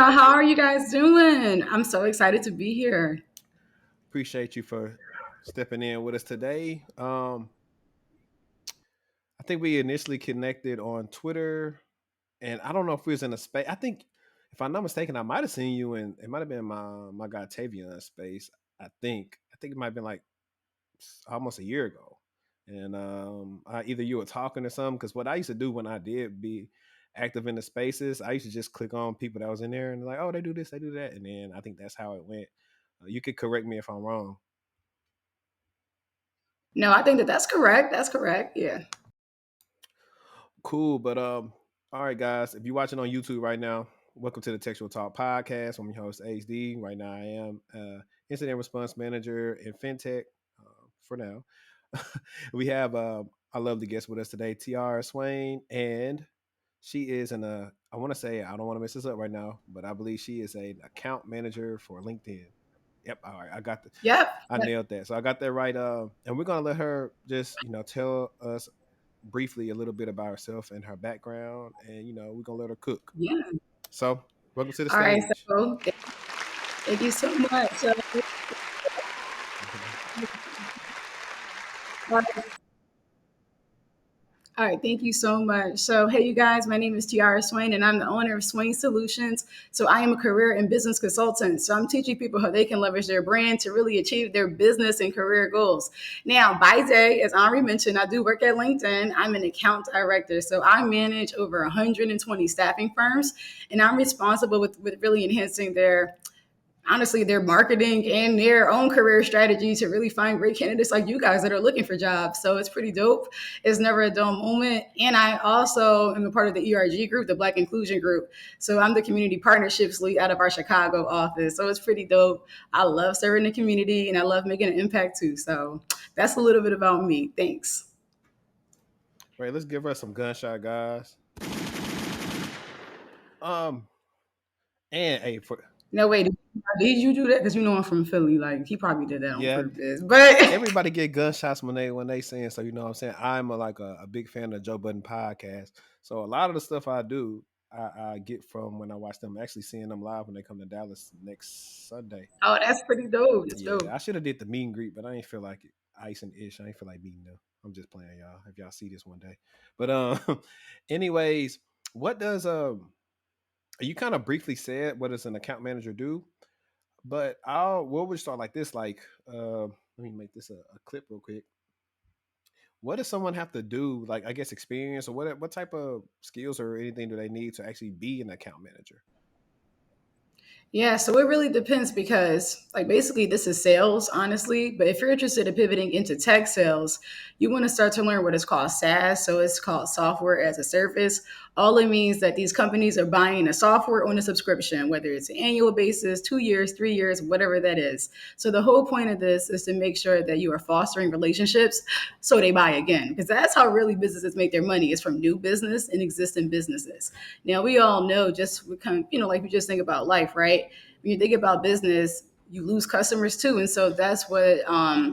How are you guys doing? I'm so excited to be here. Appreciate you for stepping in with us today. I think we initially connected on Twitter, and I don't know if we was in a space. I think, if I'm not mistaken, I might have seen you in. It might have been my guy Tavian space. I think it might have been like almost a year ago, and either you were talking or something. Because what I used to do when I did be active in the spaces, I used to just click on people that was in there and like, oh, they do this, they do that, and then I think that's how it went. You could correct me if I'm wrong. No, I think that that's correct. That's correct. Yeah. Cool, but all right, guys. If you're watching on YouTube right now, welcome to the Textual Talk Podcast. I'm your host HD. Right now, I am incident response manager in fintech. For now, we have I love the guest with us today, Tiara Swain, and she is I want to say I don't want to mess this up right now, but I believe she is an account manager for LinkedIn. Yep. All right. Yep. I Yep. nailed that. So I got that right. And we're gonna let her just tell us briefly a little bit about herself and her background, and we're gonna let her cook. Yeah. So welcome to the All right. stage. So thank you so much. So, all right, thank you so much. So, hey, you guys, my name is Tiara Swain, and I'm the owner of Swain Solutions. So, I am a career and business consultant. So, I'm teaching people how they can leverage their brand to really achieve their business and career goals. Now, by day, as Henri mentioned, I do work at LinkedIn. I'm an account director. So, I manage over 120 staffing firms, and I'm responsible with really enhancing their marketing and their own career strategy to really find great candidates like you guys that are looking for jobs. So it's pretty dope. It's never a dull moment. And I also am a part of the ERG group, the Black Inclusion Group. So I'm the community partnerships lead out of our Chicago office. So it's pretty dope. I love serving the community and I love making an impact too. So that's a little bit about me. Thanks. Right, let's give her some gunshot, guys. Um, and hey, No, wait, did you do that? Because you know I'm from Philly. Like he probably did that on yeah, purpose. But everybody get gunshots when they saying so. You know what I'm saying? I'm a big fan of Joe Budden podcast. So a lot of the stuff I do, I get from when I watch them. Actually seeing them live when they come to Dallas next Sunday. oh, that's pretty dope. That's Yeah, dope. I should have did the meet and greet, but I ain't feel like it. Ice and ish. I ain't feel like meeting them. I'm just playing, y'all. If y'all see this one day, but anyways, what does you kind of briefly said what does an account manager do? But we'll start like this. Like, let me make this a clip real quick. What does someone have to do? Like, I guess experience or what type of skills or anything do they need to actually be an account manager? Yeah, so it really depends because, like, basically, this is sales, honestly. But if you're interested in pivoting into tech sales, you want to start to learn what is called SaaS. So it's called software as a service. All it means that these companies are buying a software on a subscription, whether it's an annual basis, 2 years, 3 years, whatever that is. So the whole point of this is to make sure that you are fostering relationships so they buy again, because that's how really businesses make their money is from new business and existing businesses. Now we all know just we kind of, like we just think about life, right? When you think about business, you lose customers too. And so that's what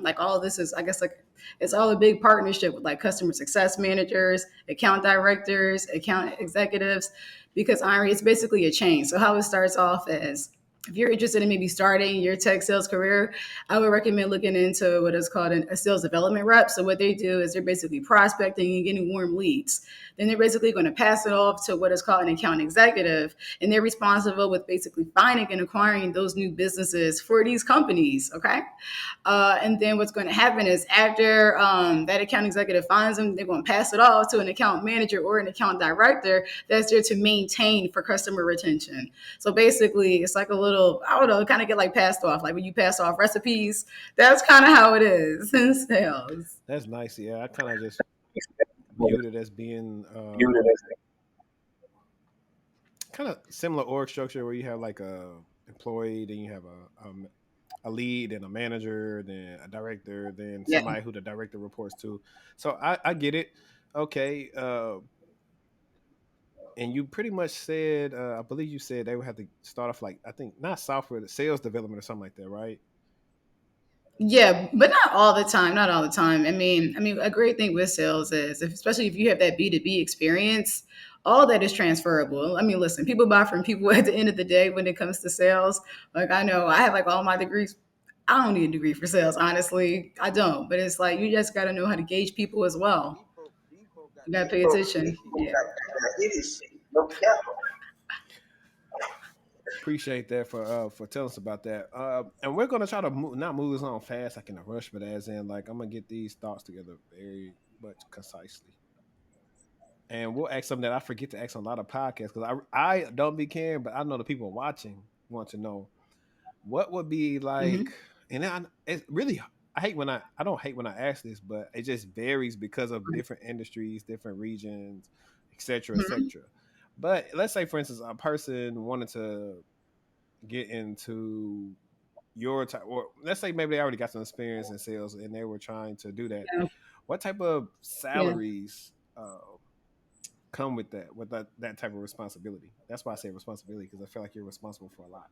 like all of this is, I guess, like it's all a big partnership with like customer success managers, account directors, account executives, because Irie, it's basically a chain. So how it starts off is if you're interested in maybe starting your tech sales career, I would recommend looking into what is called a sales development rep. So what they do is they're basically prospecting and getting warm leads. Then they're basically going to pass it off to what is called an account executive, and they're responsible with basically finding and acquiring those new businesses for these companies. Okay, and then what's going to happen is after that account executive finds them, they're going to pass it off to an account manager or an account director that's there to maintain for customer retention. So basically, it's like a little, I don't know, kind of get like passed off. Like when you pass off recipes, that's kind of how it is in sales. That's nice. Yeah, I kind of just viewed it as being kind of similar org structure where you have like a employee, then you have a lead and a manager, then a director, then Yeah. somebody who the director reports to. So I get it. Okay. And you pretty much said, I believe you said they would have to start off like I think not software, sales development or something like that, right? Yeah, but not all the time. Not all the time. I mean, a great thing with sales is, especially if you have that B2B experience, all that is transferable. I mean, listen, people buy from people at the end of the day when it comes to sales. Like I know I have like all my degrees. I don't need a degree for sales, honestly. I don't. But it's like you just got to know how to gauge people as well. You got to pay attention. Yeah. Appreciate that for telling us about that. And we're gonna try to not move this on fast, like in a rush, but as in like I'm gonna get these thoughts together very much concisely. And we'll ask something that I forget to ask on a lot of podcasts because I don't be caring, but I know the people watching want to know what would be like. Hmm. And it's really I don't hate when I ask this, but it just varies because of different industries, different regions, etc., etc. But let's say, for instance, a person wanted to get into your type, or let's say maybe they already got some experience in sales and they were trying to do that. Yeah. What type of Yeah. salaries come with that type of responsibility? That's why I say responsibility because I feel like you're responsible for a lot.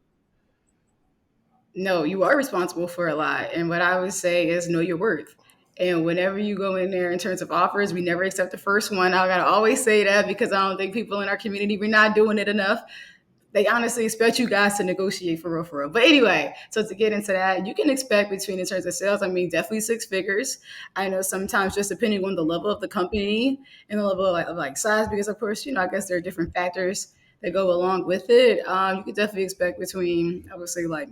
No, you are responsible for a lot. And what I would say is know your worth. And whenever you go in there in terms of offers, we never accept the first one. I gotta always say that because I don't think people in our community we're not doing it enough. They honestly expect you guys to negotiate for real, for real. But anyway, so to get into that, you can expect between in terms of sales, I mean, definitely six figures. I know sometimes just depending on the level of the company and the level of like size, because of course, I guess there are different factors that go along with it. You could definitely expect between, I would say, like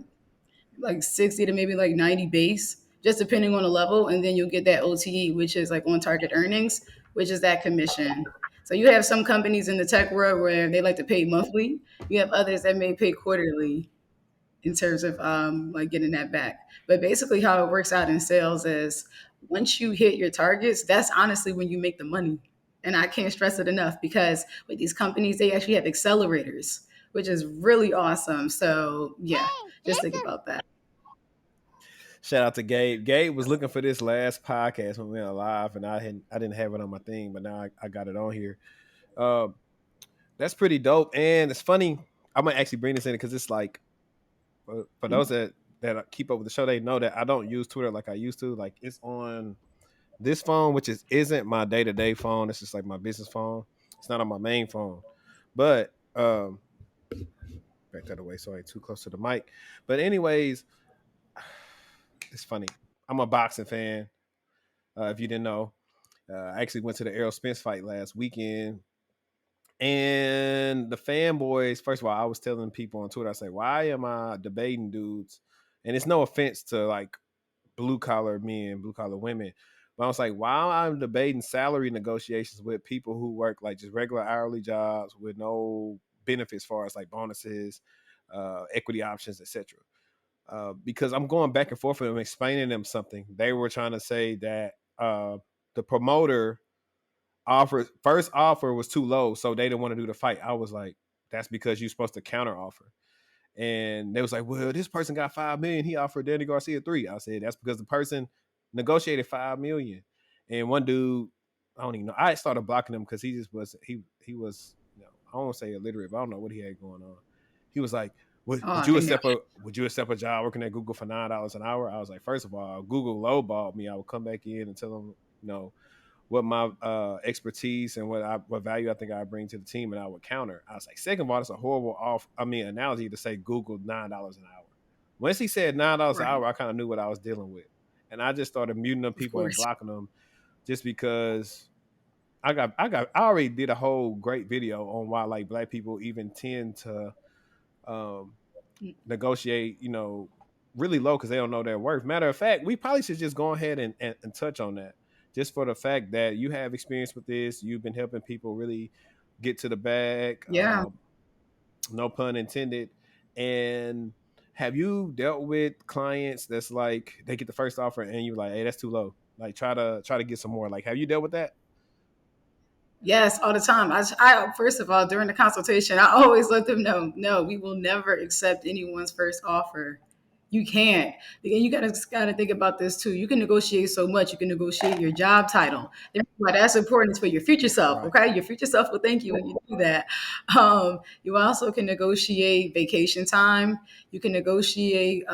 60 to maybe like 90 base, just depending on the level. And then you'll get that OTE, which is like on target earnings, which is that commission. So you have some companies in the tech world where they like to pay monthly. You have others that may pay quarterly in terms of like getting that back. But basically, how it works out in sales is once you hit your targets, that's honestly when you make the money. And I can't stress it enough because with these companies, they actually have accelerators, which is really awesome. So yeah, just think about that. Shout out to Gabe. Gabe was looking for this last podcast when we went live, and I didn't have it on my thing, but now I got it on here. Um, that's pretty dope, and it's funny. I'm gonna actually bring this in because it's like for those that keep up with the show, they know that I don't use Twitter like I used to. Like it's on this phone, which isn't my day to day phone. It's just like my business phone. It's not on my main phone, but back that away so I ain't too close to the mic. But anyways, it's funny. I'm a boxing fan. If you didn't know, I actually went to the Errol Spence fight last weekend. And the fanboys, first of all, I was telling people on Twitter, I say, why am I debating dudes? And it's no offense to like blue collar men, blue collar women. But I was like, while I'm debating salary negotiations with people who work like just regular hourly jobs with no benefits as far as like bonuses, equity options, etc. Because I'm going back and forth with them, explaining them something. They were trying to say that the promoter first offer was too low, so they didn't want to do the fight. I was like, that's because you're supposed to counter offer. And they was like, well, this person got 5 million. He offered Danny Garcia 3. I said, that's because the person negotiated 5 million. And one dude, I don't even know. I started blocking him because he just was he was, I don't want to say illiterate, but I don't know what he had going on. He was like, Oh, I think that. would you accept a job working at Google for $9 an hour? I was like, first of all, Google lowballed me. I would come back in and tell them, what my expertise and what value I think I bring to the team, and I would counter. I was like, second of all, it's a horrible analogy to say Google $9 an hour. Once he said $9 an Right. hour, I kind of knew what I was dealing with, and I just started muting them Of people and course. blocking them just because I already did a whole great video on why like black people even tend to um, negotiate, really low because they don't know their worth. Matter of fact, we probably should just go ahead and touch on that, just for the fact that you have experience with this. You've been helping people really get to the bag, Yeah. no pun intended. And have you dealt with clients that's like they get the first offer and you're like, hey, that's too low. Like try to get some more. Like, have you dealt with that? Yes, all the time. I first of all, during the consultation, I always let them know, no, we will never accept anyone's first offer. You can't. Again, you gotta think about this too. You can negotiate so much. You can negotiate your job title. Why that's important is for your future self. Right. Okay, your future self will thank you when you do that. You also can negotiate vacation time. You can negotiate.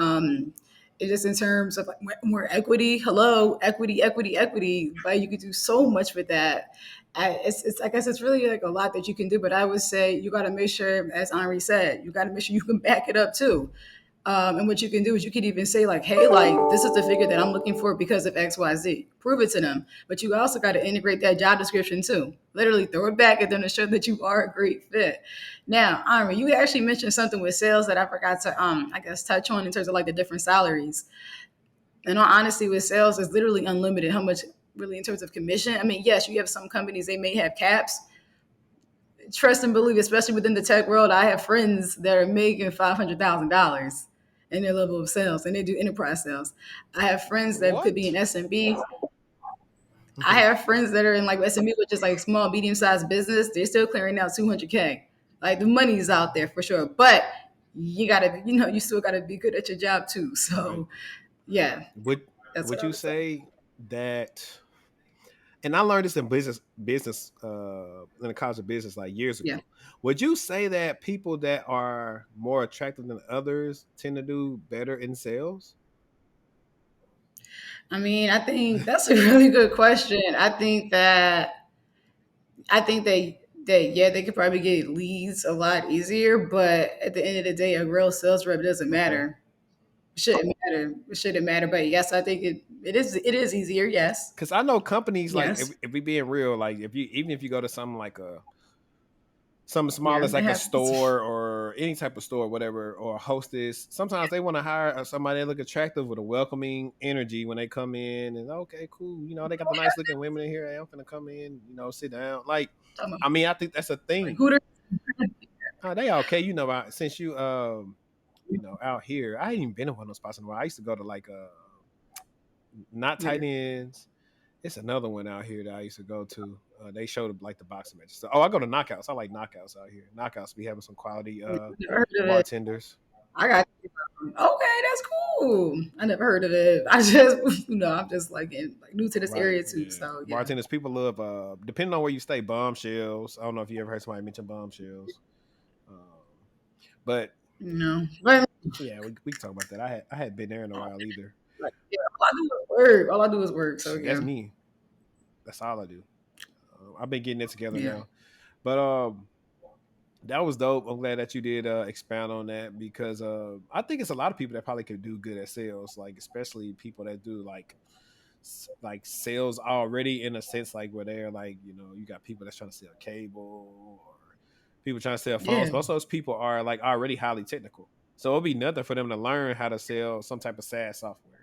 It's just in terms of like more equity. Hello, equity, equity, equity. But you could do so much with that. It's I guess it's really like a lot that you can do. But I would say you got to make sure, as Henri said, you got to make sure you can back it up too. And what you can do is you could even say like, hey, like this is the figure that I'm looking for because of X, Y, Z. Prove it to them. But you also got to integrate that job description too. Literally throw it back at them to show that you are a great fit. Now, Amri, you actually mentioned something with sales that I forgot to I guess touch on in terms of like the different salaries. And all honesty, with sales, is literally unlimited. How much really in terms of commission? I mean, yes, you have some companies they may have caps. Trust and believe, especially within the tech world, I have friends that are making $500,000 in their level of sales, and they do enterprise sales. I have friends that could be What? in SMB. I have friends that are in like SMB, which is like small, medium sized business. They're still clearing out 200K. Like the money's out there for sure, but you gotta, you still gotta be good at your job too. Right. So yeah, Would that's what would I you would say. say that, and I learned this in business in the college of business like years Yeah. ago. Would you say that people that are more attractive than others tend to do better in sales? I mean, I think that's a really good question. I think that yeah, they could probably get leads a lot easier, but at the end of the day, a real sales rep doesn't Okay. matter. It shouldn't matter. It shouldn't matter. But yes, I think it is easier. Yes. Because I know companies like Yes. if we being real, like if you even if you go to something like a something small Yeah. as It like a happens. store or any type of store, whatever, or a hostess. Sometimes they want to hire somebody that look attractive with a welcoming energy when they come in, and okay, cool. You know, they got the nice looking women in here. Hey, I'm gonna come in, you know, sit down. Like, Talking about I mean, I think that's a like thing. Hooters. They okay, you know. Since you know, out here, I ain't even been to one of those spots in a while. I used to go to like not tight Yeah. ends. It's another one out here that I used to go to. They showed up like the boxing matches. So, oh, I go to knockouts. I like knockouts out here. Knockouts be having some quality Never heard of it. bartenders. I got okay. That's cool. I never heard of it. I just I'm just like new to this Right. area too. Yeah. So yeah. Bartenders, people love depending on where you stay, bombshells. I don't know if you ever heard somebody mention bombshells. Um but But yeah, we can talk about that. I had been there in a while either. like, yeah, all I do is work. All I do is work. So That's yeah. me. That's all I do. I've been getting it together Yeah. now. But that was dope. I'm glad that you did expound on that because I think it's a lot of people that probably could do good at sales, like especially people that do like sales already in a sense, like where they're like, you know, you got people that's trying to sell cable or people trying to sell phones. Yeah. Most of those people are like already highly technical, so it'll be nothing for them to learn how to sell some type of SaaS software.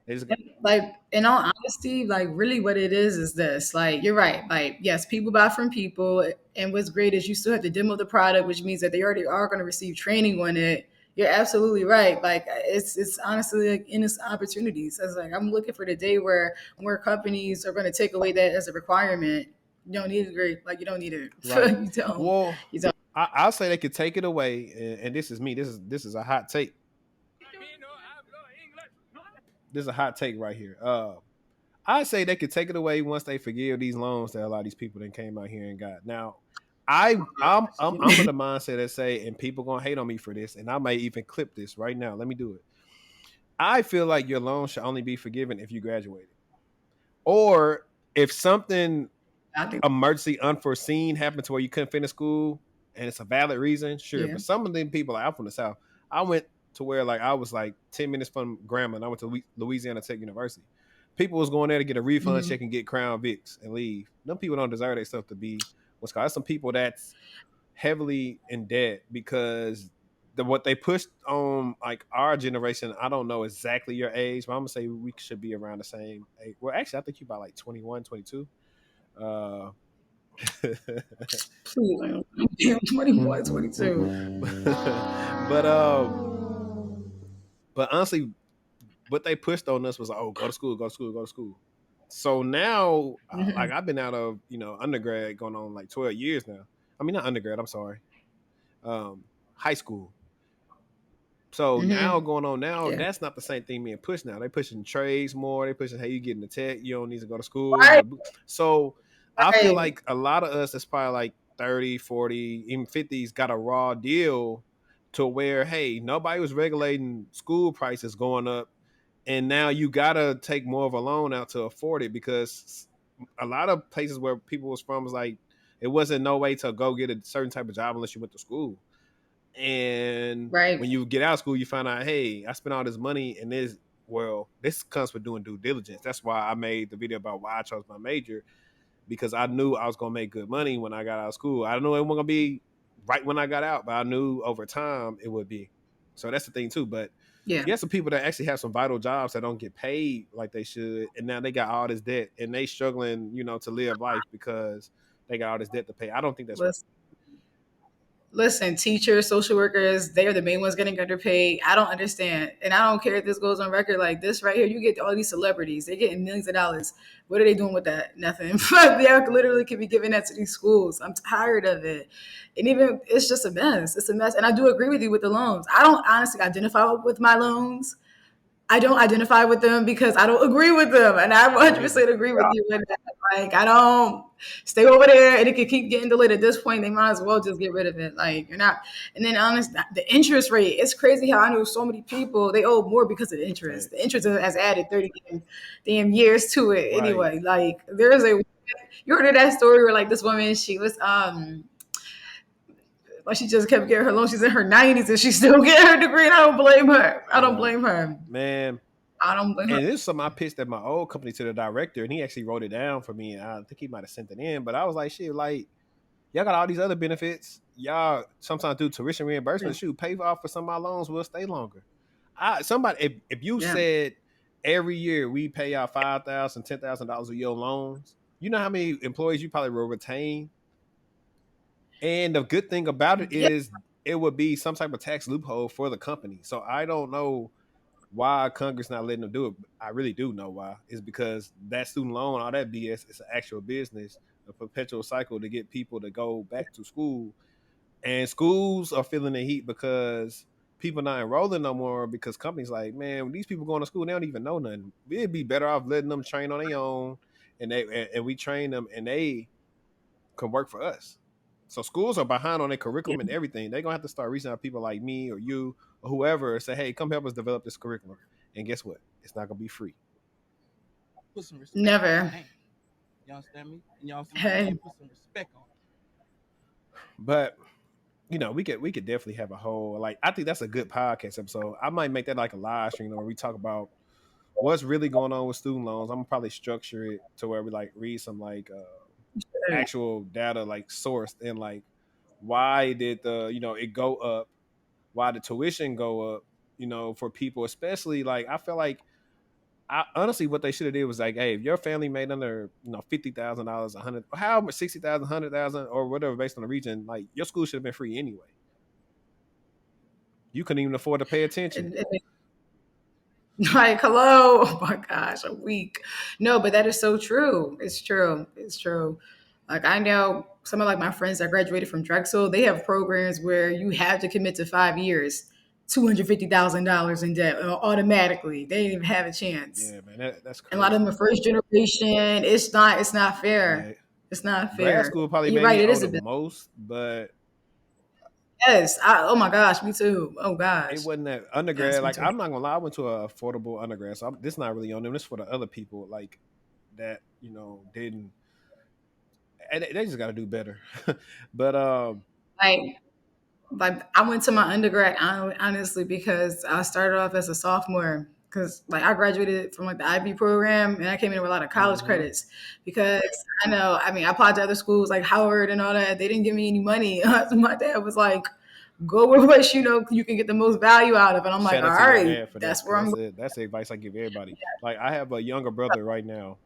They just, Like in all honesty, like really what it is this. Like you're right. Like yes, people buy from people, and what's great is you still have to demo the product, which means that they already are going to receive training on it. You're absolutely right. Like it's honestly like endless opportunities. It's like I'm looking for the day where more companies are going to take away that as a requirement. You don't need it. Great. Like you don't need it. right. You don't. Well, You don't. I'll say they could take it away, and this is me. This is a hot take. This is a hot take right here. I say they could take it away once they forgive these loans that a lot of these people that came out here and got. Now, I'm of the mindset that say, and people gonna hate on me for this, and I may even clip this right now. Let me do it. I feel like your loan should only be forgiven if you graduated, or if something I think. emergency unforeseen happened to where you couldn't finish school and it's a valid reason, sure. Yeah. But some of them people, like I'm from the South, I went to where like I was like 10 minutes from Grambling. I went to Louisiana Tech University. People was going there to get a refund Mhm. check and get Crown Vics and leave. Them people don't deserve their stuff to be what's called. That's some people that's heavily in debt because what they pushed on like our generation. I don't know exactly your age, but I'm gonna say we should be around the same age. Well, actually, I think you about like 21, 22. Uh, Please, I'm 21, 22. but but honestly, what they pushed on us was like, oh, go to school, go to school, go to school. So now, like Mhm. I've been out of undergrad going on like 12 years now. I mean, not undergrad. I'm sorry, high school. So now Mhm. going on now, Yeah. that's not the same thing being pushed now. They pushing trades more. They pushing, hey, you getting the tech. You don't need to go to school. Right. So I feel Right. like a lot of us that's probably like 30, 40, even 50s got a raw deal to where, hey, nobody was regulating school prices going up. and now you gotta take more of a loan out to afford it because a lot of places where people was from was like it wasn't no way to go get a certain type of job unless you went to school. And Right. when you get out of school, you find out, hey, I spent all this money and this comes with doing due diligence. That's why I made the video about why I chose my major because I knew I was gonna make good money when I got out of school. I knew it wasn't gonna be right when I got out, but I knew over time it would be. So that's the thing too. But Yeah. you have some people that actually have some vital jobs that don't get paid like they should, and now they got all this debt and they struggling, to live life because they got all this debt to pay. I don't think that's right. Listen, teachers, social workers, they are the main ones getting underpaid. I don't understand. And I don't care if this goes on record like this right here. You get all these celebrities, they're getting millions of dollars. What are they doing with that? Nothing. They literally could be giving that to these schools. I'm tired of it. And even it's just a mess. It's a mess. And I do agree with you with the loans. I don't honestly identify with my loans. I don't identify with them because I don't agree with them, and I Me neither. 100% agree with you in that. Like, I don't stay over there, and it can keep getting delayed. At this point, they might as well just get rid of it. Like, you're not. And then, honest, the interest rate. It's crazy how I know so many people they owe more because of the interest. The Facts. interest has added 30 damn years to it. Right. Anyway, like there is a. You heard of that story where like this woman, she was like she just kept getting her loan. She's in her 90s and she's still getting her degree. And I don't blame her. I don't blame her. Man, I don't blame her. and this is something I pitched at my old company to the director, and he actually wrote it down for me. And I think he might have sent it in, but I was like, shit, like y'all got all these other benefits. Y'all sometimes do tuition Yeah. reimbursement. Shoot, pay off for some of my loans. We'll stay longer. Somebody, if you Yeah. said every year we pay out $5,000, $10,000 of your loans, you know how many employees you probably will retain. And the good thing about it Yeah. is it would be some type of tax loophole for the company. So I don't know why Congress not letting them do it. I really do know why. It's because that student loan, all that BS, is an actual business, a perpetual cycle to get people to go back to school. And schools are feeling the heat because people not enrolling no more because companies like, man, when these people going to school, they don't even know nothing. We'd be better off letting them train on their own and we train them and they can work for us. So schools are behind on their Yeah. curriculum and everything. They're gonna have to start reaching out to people like me or you or whoever and say, hey, come help us develop this curriculum. And guess what? It's not gonna be free. Never. Hey. But we could definitely have a whole like I think that's a good podcast episode. I might make that like a live stream where we talk about what's really going on with student loans. I'm gonna probably structure it to where we like read some like actual data like sourced and like why did the it go up, why the tuition go up, for people, especially like I feel like honestly what they should have did was like, hey, if your family made under $50,000, 100, how much 60,000, 100,000, or whatever based on the region, like your school should have been free anyway. You couldn't even afford to pay attention. And like, hello. Oh my gosh, a week. No, but that is so true. It's true. It's true. Like I know some of like my friends that graduated from Drexel, they have programs where you have to commit to 5 years, $250,000 in debt automatically. They didn't even have a chance. Yeah, man, that's And a lot of crazy. them are first generation. It's not Yeah, fair. It's not grad fair. school probably You're made right, me it owe is a the bit. most, but Yes. Oh my gosh, me too. Oh it gosh. wasn't that undergrad. Yes, me Like too. I'm not gonna lie, I went to a affordable undergrad, so this not really on them. This for the other people like that didn't. And they just got to do better. But Like I went to my undergrad honestly because I started off as a sophomore because like I graduated from like the IB program and I came in with a lot of college mhm. credits because I applied to other schools like Howard and all that. They didn't give me any money. My dad was like, go with what you can get the most value out of. And I'm like, Shout all out to your right, dad for that, that's because where I'm that's going. it. That's the advice I give everybody. Like I have a younger brother right now.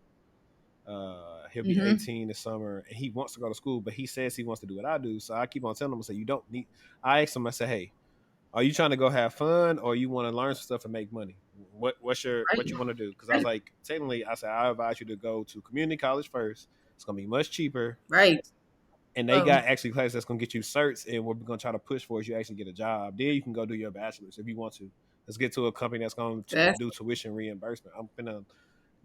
He'll be Mm-hmm. 18 this summer, and he wants to go to school, but he says he wants to do what I do. So I keep on telling him, I say, you don't need. I ask him, I say, hey, are you trying to go have fun, or you want to learn some stuff and make money? What Right, you want to do? Because I was right, like, technically, I said I advise you to go to community college first. It's gonna be much cheaper, right. and they Oh, got actually classes that's gonna get you certs, and what we're gonna try to push for is you actually get a job. Then you can go do your bachelor's if you want to. Let's get to a company that's gonna that's do tuition reimbursement. I'm gonna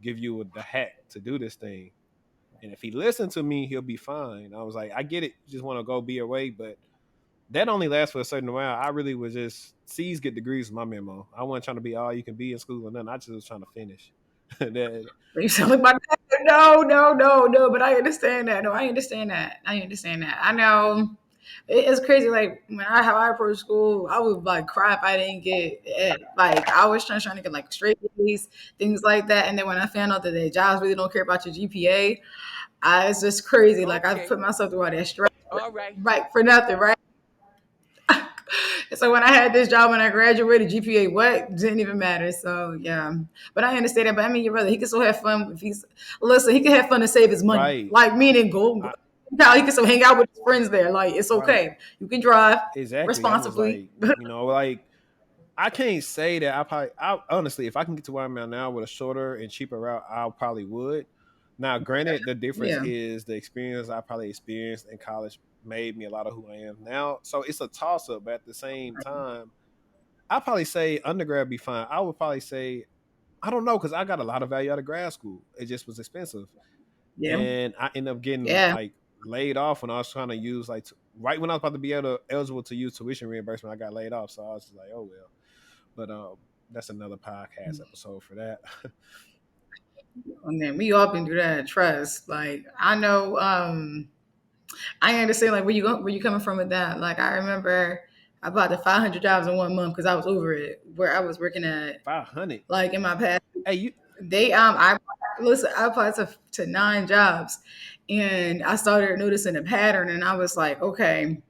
give you the hack to do this thing, and if he listened to me, he'll be fine. I was like, I get it. You just want to go be away, but that only lasts for a certain while. I really was just C's get degrees with my memo. I wasn't trying to be all you can be in school or nothing. I just was trying to finish. that, You sound like my dad. No, no, no, no. But I understand that. No, I understand that. I understand that. I know it's crazy. Like when I how I approached school, I would like cry if I didn't get it. Like I was trying to get like straight A's, things like that. And then when I found out that their jobs really don't care about your GPA, it's just crazy. Like I Okay. put myself through all that stress, All right. right for nothing, right? So when I had this job when I graduated, GPA what didn't even matter. So yeah, but I understand that. But I mean, your brother, he can still have fun if he's listen. He can have fun to save his money, right. like meaning go. I, Now he can still hang out with his friends there. Like it's right. okay. You can drive Exactly. I was responsibly. like, like I can't say that I honestly, if I can get to where I'm at now with a shorter and cheaper route, I probably would. Now, granted, the difference Yeah, is the experience I probably experienced in college made me a lot of who I am now. So it's a toss up, but at the same time, I probably say undergrad be fine. I would probably say I don't know because I got a lot of value out of grad school. It just was expensive, yeah, and I ended up getting yeah. like laid off when I was trying to use right when I was about to be eligible to use tuition reimbursement. I got laid off, so I was just like, oh well. But that's another podcast episode for that. And then we all been through that. Trust. Like I know. I understand like where you coming from with that. Like I remember I bought the 500 jobs in 1 month because I was over it. Where I was working at, 500. like in my past, Hey, you. they I applied to 9 jobs, and I started noticing a pattern, and I was like, okay,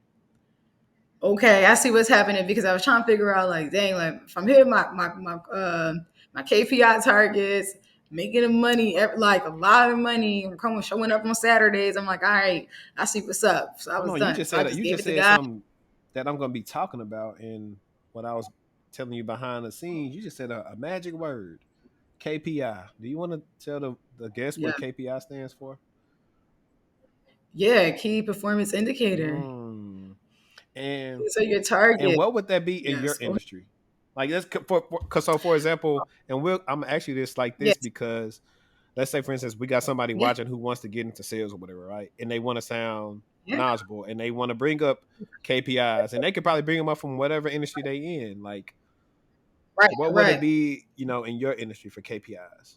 I see what's happening because I was trying to figure out like, dang, like if I'm hitting my KPI targets, making the money, like a lot of money, I'm coming showing up on Saturdays. I'm like, all right, I see what's up. So I Hold was on. You done. just So I said just you gave just it to said God. something that I'm going to be talking about in what I was telling you behind the scenes. You just said a magic word, KPI. Do you want to tell the guest Yeah, what KPI stands for? yeah, key performance indicator. Mm. And So your and target, what would that be in your yes, industry? Like that's because so for example, and I'm actually this like this yes, because let's say for instance we got somebody yeah, watching who wants to get into sales or whatever, right? And they want to sound yeah, knowledgeable and they want to bring up KPIs and they could probably bring them up from whatever industry they in. Like right, what would it right. be, in your industry for KPIs?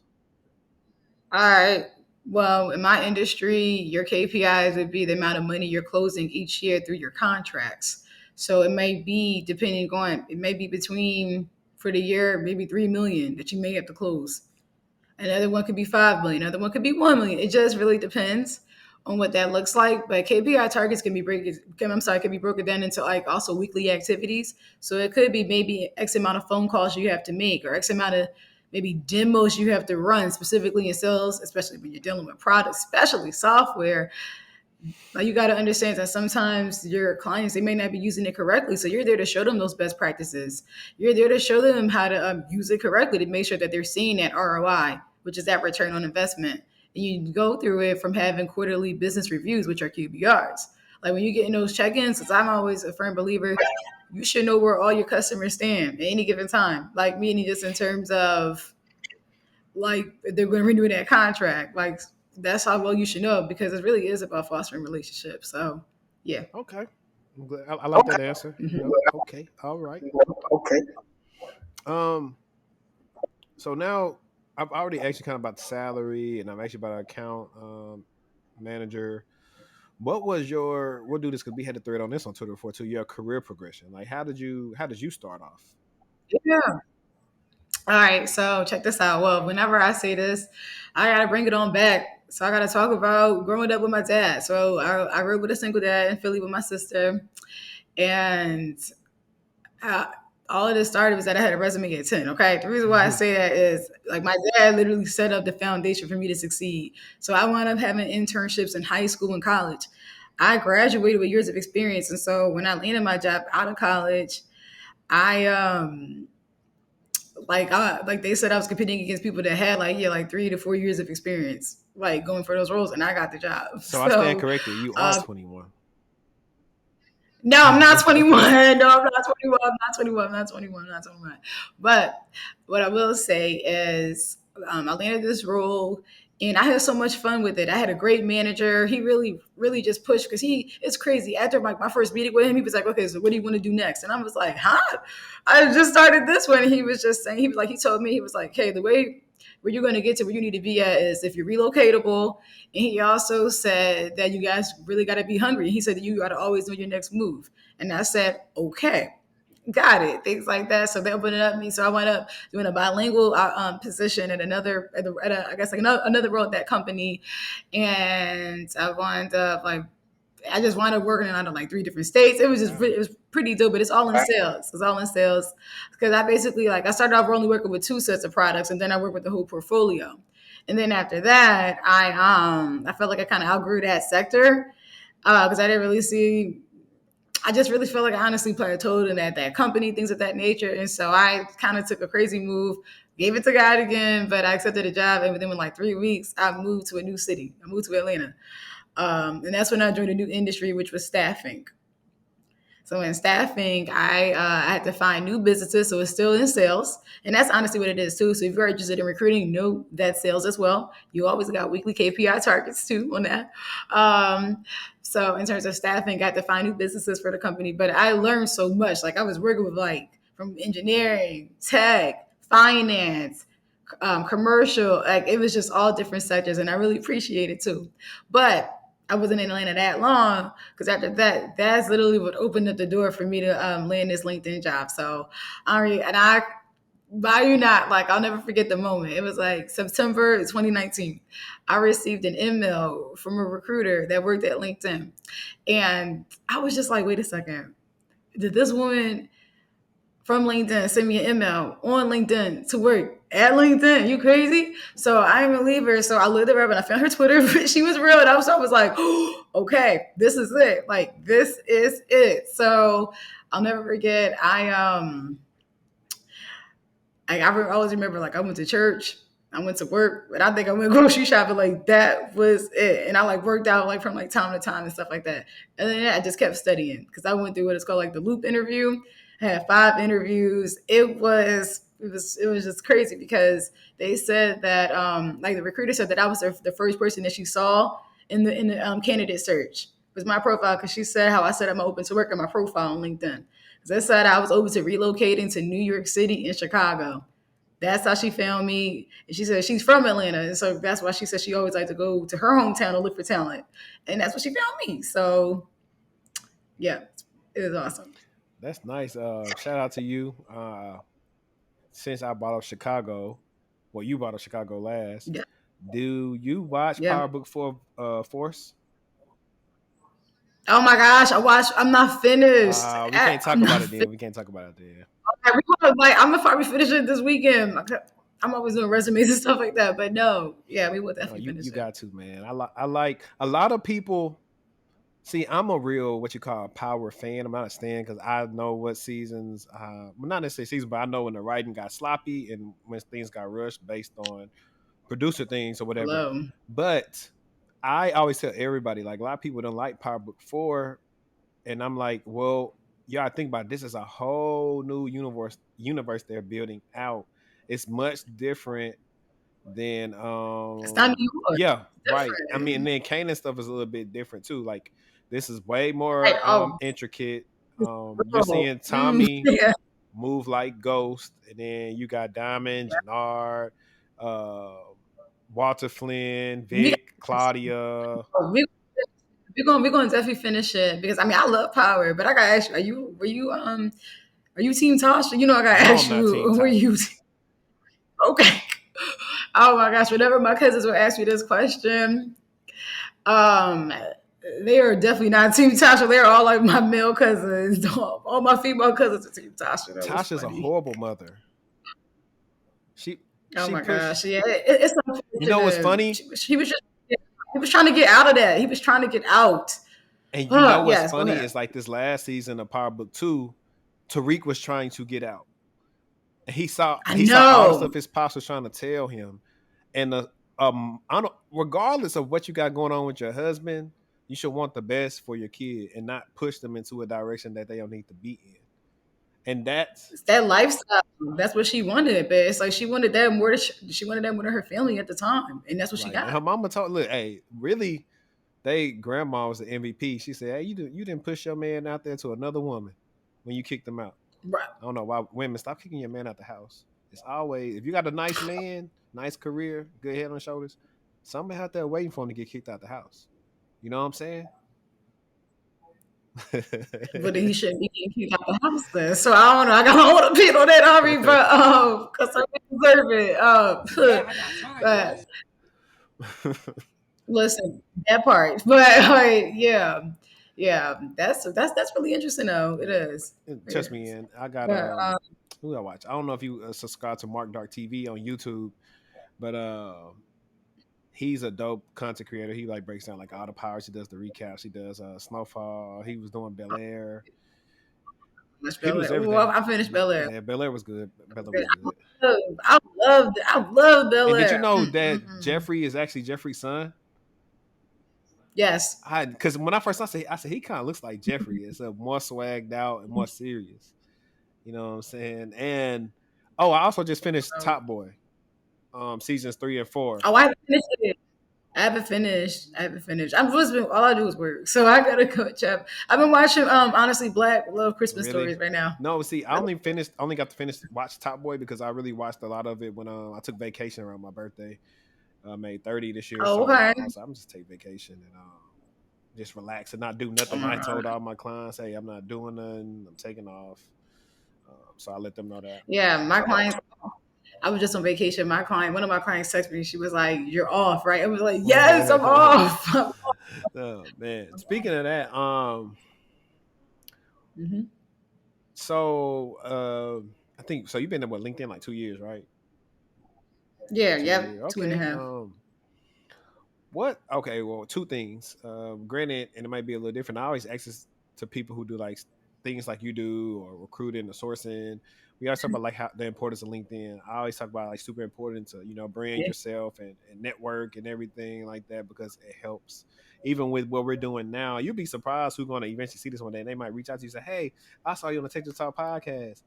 All right. Well, in my industry, your KPIs would be the amount of money you're closing each year through your contracts. So it may be depending on it may be between for the year maybe 3 million that you may have to close. Another one could be 5 million. Another one could be 1 million. It just really depends on what that looks like. But KPI targets can be broken down into like also weekly activities. So it could be maybe X amount of phone calls you have to make or X amount of maybe demos you have to run specifically in sales, especially when you're dealing with products, especially software. Like you got to understand that sometimes your clients they may not be using it correctly, so you're there to show them those best practices. You're there to show them how to use it correctly to make sure that they're seeing that ROI, which is that return on investment. And you go through it from having quarterly business reviews, which are QBRs. Like when you get in those check-ins, because I'm always a firm believer, you should know where all your customers stand at any given time. Like meaning just in terms of like they're going to renew that contract. Like that's how well you should know because it really is about fostering relationships. So yeah. Okay. I'm glad. I like that answer. Okay. All right. Okay. Um. So now I've already actually kind of about the salary, and I'm actually about to account manager. What was your we'll do this because we had a thread on this on Twitter before too, your career progression. Like how did you start off? Yeah. All right. So check this out. Well, whenever I say this, I gotta bring it on back. So I gotta talk about growing up with my dad. So I grew up with a single dad in Philly with my sister, and uh, all of this started was that I had a resume at 10. Okay. The reason why I say that is like my dad literally set up the foundation for me to succeed. So I wound up having internships in high school and college. I graduated with years of experience. And so when I landed my job out of college, I like they said I was competing against people that had like 3 to 4 years of experience, like going for those roles, and I got the job. So I stand So corrected. You are um, 21. no, I'm not 21. No, I'm not 21. I'm not 21. I'm not 21. I'm not 21. But what I will say is, I landed this role, and I had so much fun with it. I had a great manager. He really, really just pushed because it's crazy. After my first meeting with him, he was like, okay, so what do you want to do next? And I was like, huh? I just started this one. And he was just saying, he was like, he told me, he was like, hey, the way where you're going to get to where you need to be at is if you're relocatable. And he also said that you guys really got to be hungry. He said that you got to always know your next move. And I said, okay, got it, things like that. So they opened it up to me. So I went up doing a bilingual position at I guess like another role at that company, and I wound up like I just wound up working in I don't know, like three different states. It was just Wow. it was pretty dope, but it's all in sales. It's all in sales because I basically like I started off only working with two sets of products, and then I worked with the whole portfolio. And then after that, I felt like I kind of outgrew that sector because I didn't really see I just really feel like I honestly plateaued in that company, things of that nature. And so I kind of took a crazy move, gave it to God again, but I accepted a job. And within like 3 weeks, I moved to a new city. I moved to Atlanta. And that's when I joined a new industry, which was staffing. So in staffing, I had to find new businesses. So it's still in sales, and that's honestly what it is too. So if you're interested in recruiting, know that sales as well. You always got weekly KPI targets too on that. So in terms of staffing, got to find new businesses for the company. But I learned so much. Like I was working with like from engineering, tech, finance, commercial. Like it was just all different sectors, and I really appreciate it too. But I wasn't in Atlanta that long because after that, that's literally what opened up the door for me to land this LinkedIn job. So I by you not, like I'll never forget the moment. It was like September 2019. I received an email from a recruiter that worked at LinkedIn, and I was just like, wait a second, did this woman from LinkedIn send me an email on LinkedIn to work at LinkedIn? You crazy? So I didn't believe her. So I looked her up and I found her Twitter. She was real. And I was like, oh, okay, this is it. Like, this is it. So I'll never forget. I always remember like I went to church, I went to work, but I think I went grocery shopping. Like that was it, and I like worked out like from like time to time and stuff like that. And then I just kept studying because I went through what it's called like the loop interview. I had 5 interviews. It was just crazy because they said that like the recruiter said that I was the first person that she saw in the candidate search was my profile because she said how I said I'm open to work in my profile on LinkedIn. Because I said I was open to relocating to New York City and Chicago. That's how she found me. And she said she's from Atlanta. And so that's why she said she always liked to go to her hometown to look for talent. And that's what she found me. So yeah, it was awesome. That's nice. Shout out to you. Since I brought up Chicago, well, you brought up Chicago last. Yeah. Do you watch Yeah. Power Book for Force? Oh my gosh, I'm not finished. We can't talk I'm about not it finished. then. We can't talk about it then. I'm gonna probably finish it this weekend. I'm always doing resumes and stuff like that. But no, yeah, we will No, definitely you finish it. got to, man. I like a lot of people. See, I'm a real what you call a power fan. I'm not a stan because I know what seasons, well, not necessarily seasons, but I know when the writing got sloppy and when things got rushed based on producer things or whatever. Hello. But I always tell everybody, like a lot of people don't like Power Book 4, and I'm like, well, yeah, I think about it, this is a whole new universe they're building out. It's much different than It's not New York. yeah, It's right. I mean, and different. then Kanan stuff is a little bit different too. Like this is way more Right. Oh, intricate. it's You're real. seeing Tommy Yeah. move like Ghost, and then you got Diamond, Jannard, uh, Walter Flynn, We got, Vic, Claudia. we we're gonna definitely finish it because I mean I love Power, but I gotta ask you, are you Team Tasha? You know I gotta No, I'm ask not you, Team who are Tasha. you? Okay. Oh my gosh! Whenever my cousins will ask me this question, um, they are definitely not Team Tasha. They're all like my male cousins. All my female cousins are Team Tasha. That was Tasha's a funny. horrible mother. She Oh she my pushed. gosh! Yeah, it's You know what's unfortunate. funny? He was just he was trying to get out of that. He was trying to get out. And you know what's Yes, go funny ahead. is like this last season of Power Book 2, Tariq was trying to get out. And I he saw all the know. stuff his pops was trying to tell him. And I don't regardless of what you got going on with your husband, you should want the best for your kid and not push them into a direction that they don't need to be in. And that's It's that lifestyle. That's what she wanted, but it's like she wanted that more. She wanted that more than her family at the time, and that's what she right. And got. her mama told, look, hey, really, they grandma was the MVP. She said, hey, you didn't push your man out there to another woman when you kicked him out. Right. I don't know why women stop kicking your man out the house. It's always if you got a nice man, nice career, good head on shoulders, somebody out there waiting for him to get kicked out the house. You know what I'm saying? But then he shouldn't be getting kicked out the house then. So I don't know. I got hold a pin on that Ari, but because I deserve it. But listen, that part. But like, yeah, yeah, that's really interesting though. It is. It Trust me, is. and I got But who I watch. I don't know if you subscribe to Mark Dark TV on YouTube, but he's a dope content creator. He like breaks down like all the powers. He does the recaps. He does Snowfall. He was doing Bel Air. finished He Bel does Air. Well, everything. I finished Bel Air. Yeah, Bel Air was good. Bel Air was good. I love Bel And did you Air. know that Jeffrey is actually Jeffrey's son? Yes. I because when I first saw it, I said he kind of looks like Jeffrey. It's a more swagged out and more serious. You know what I'm saying? And oh, I also just finished So, Top Boy, seasons 3 and 4. oh, I haven't finished it. I haven't finished. I haven't finished. I'm just been all I do is work, so I gotta catch up. I've been watching honestly Black Love Christmas Really? Stories right now. No, see, only got to finish watch Top Boy because I really watched a lot of it when I took vacation around my birthday. I made 30 this year, Oh, so okay. I was like, I'm just take vacation and just relax and not do Oh nothing. my I god. told all my clients, hey, I'm not doing nothing. I'm taking off. So I let them know that. Yeah, my clients. I was just on vacation. My client, one of my clients, texted me. She was like, "You're off, right?" I was like, "Yes, I'm off." Oh man. Speaking of that, hmm so I think so you've been there what LinkedIn like 2 years, right? Yeah. 2 years. Yep. Two and a Okay. half. What? Okay, well, two things. Granted, and it might be a little different. I always ask this to people who do like things like you do or recruiting or sourcing. We always talk about like how the importance of LinkedIn. I always talk about like super important to brand Yeah. yourself and network and everything like that because it helps. Even with what we're doing now, you'll be surprised who's going to eventually see this one day. And they might reach out to you and say, "Hey, I saw you on the Take the Talk podcast."